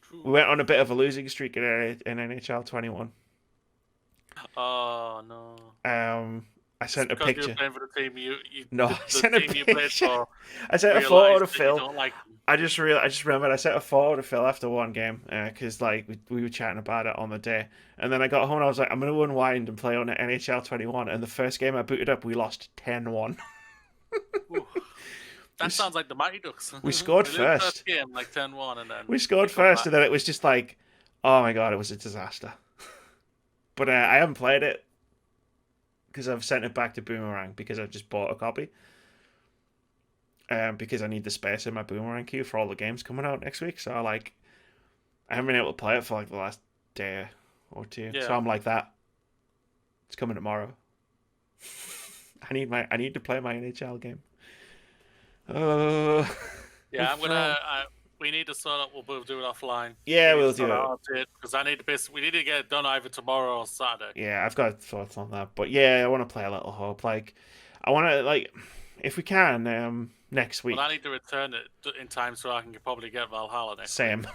True. We went on a bit of a losing streak in NHL 21. Oh no. I sent a picture. You were playing for the team I sent a picture. I sent a photo to Phil. I just remembered I sent a photo to Phil after one game because like we were chatting about it on the day, and then I got home and I was like, I'm gonna unwind and play on NHL 21. And the first game I booted up, we lost 10-1. That sounds like the Mighty Ducks. We scored first. Game like 10-1, and then we scored first, and then it was just like, oh my god, it was a disaster. But I haven't played it because I've sent it back to Boomerang because I've just bought a copy. Because I need the space in my Boomerang queue for all the games coming out next week. So I haven't been able to play it for like the last day or two. Yeah. So I'm like that. It's coming tomorrow. I need to play my NHL game. Yeah, we need to sort out. We'll both do it offline. Yeah, we'll do it because we need to get it done either tomorrow or Saturday. Yeah, I've got thoughts on that, but yeah, I want to play a Little Hope. Like, I want to if we can next week. Well, I need to return it in time so I can probably get Valhalla next. Same.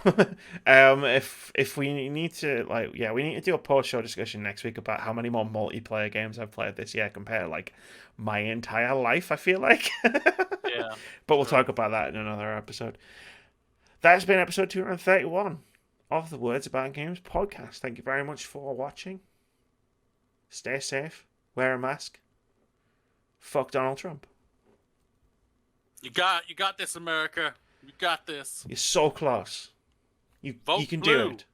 If we need to we need to do a post-show discussion next week about how many more multiplayer games I've played this year compared to my entire life. I feel like. Yeah. But we'll talk about that in another episode. That's been episode 231 of the Words About Games podcast. Thank you very much for watching. Stay safe. Wear a mask. Fuck Donald Trump. You got this, America. You got this. You're so close. You can blue. do it.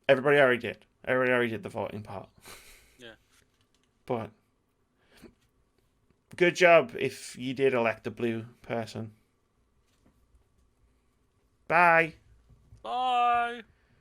Everybody already did. Everybody already did the voting part. Yeah. But good job if you did elect a blue person. Bye.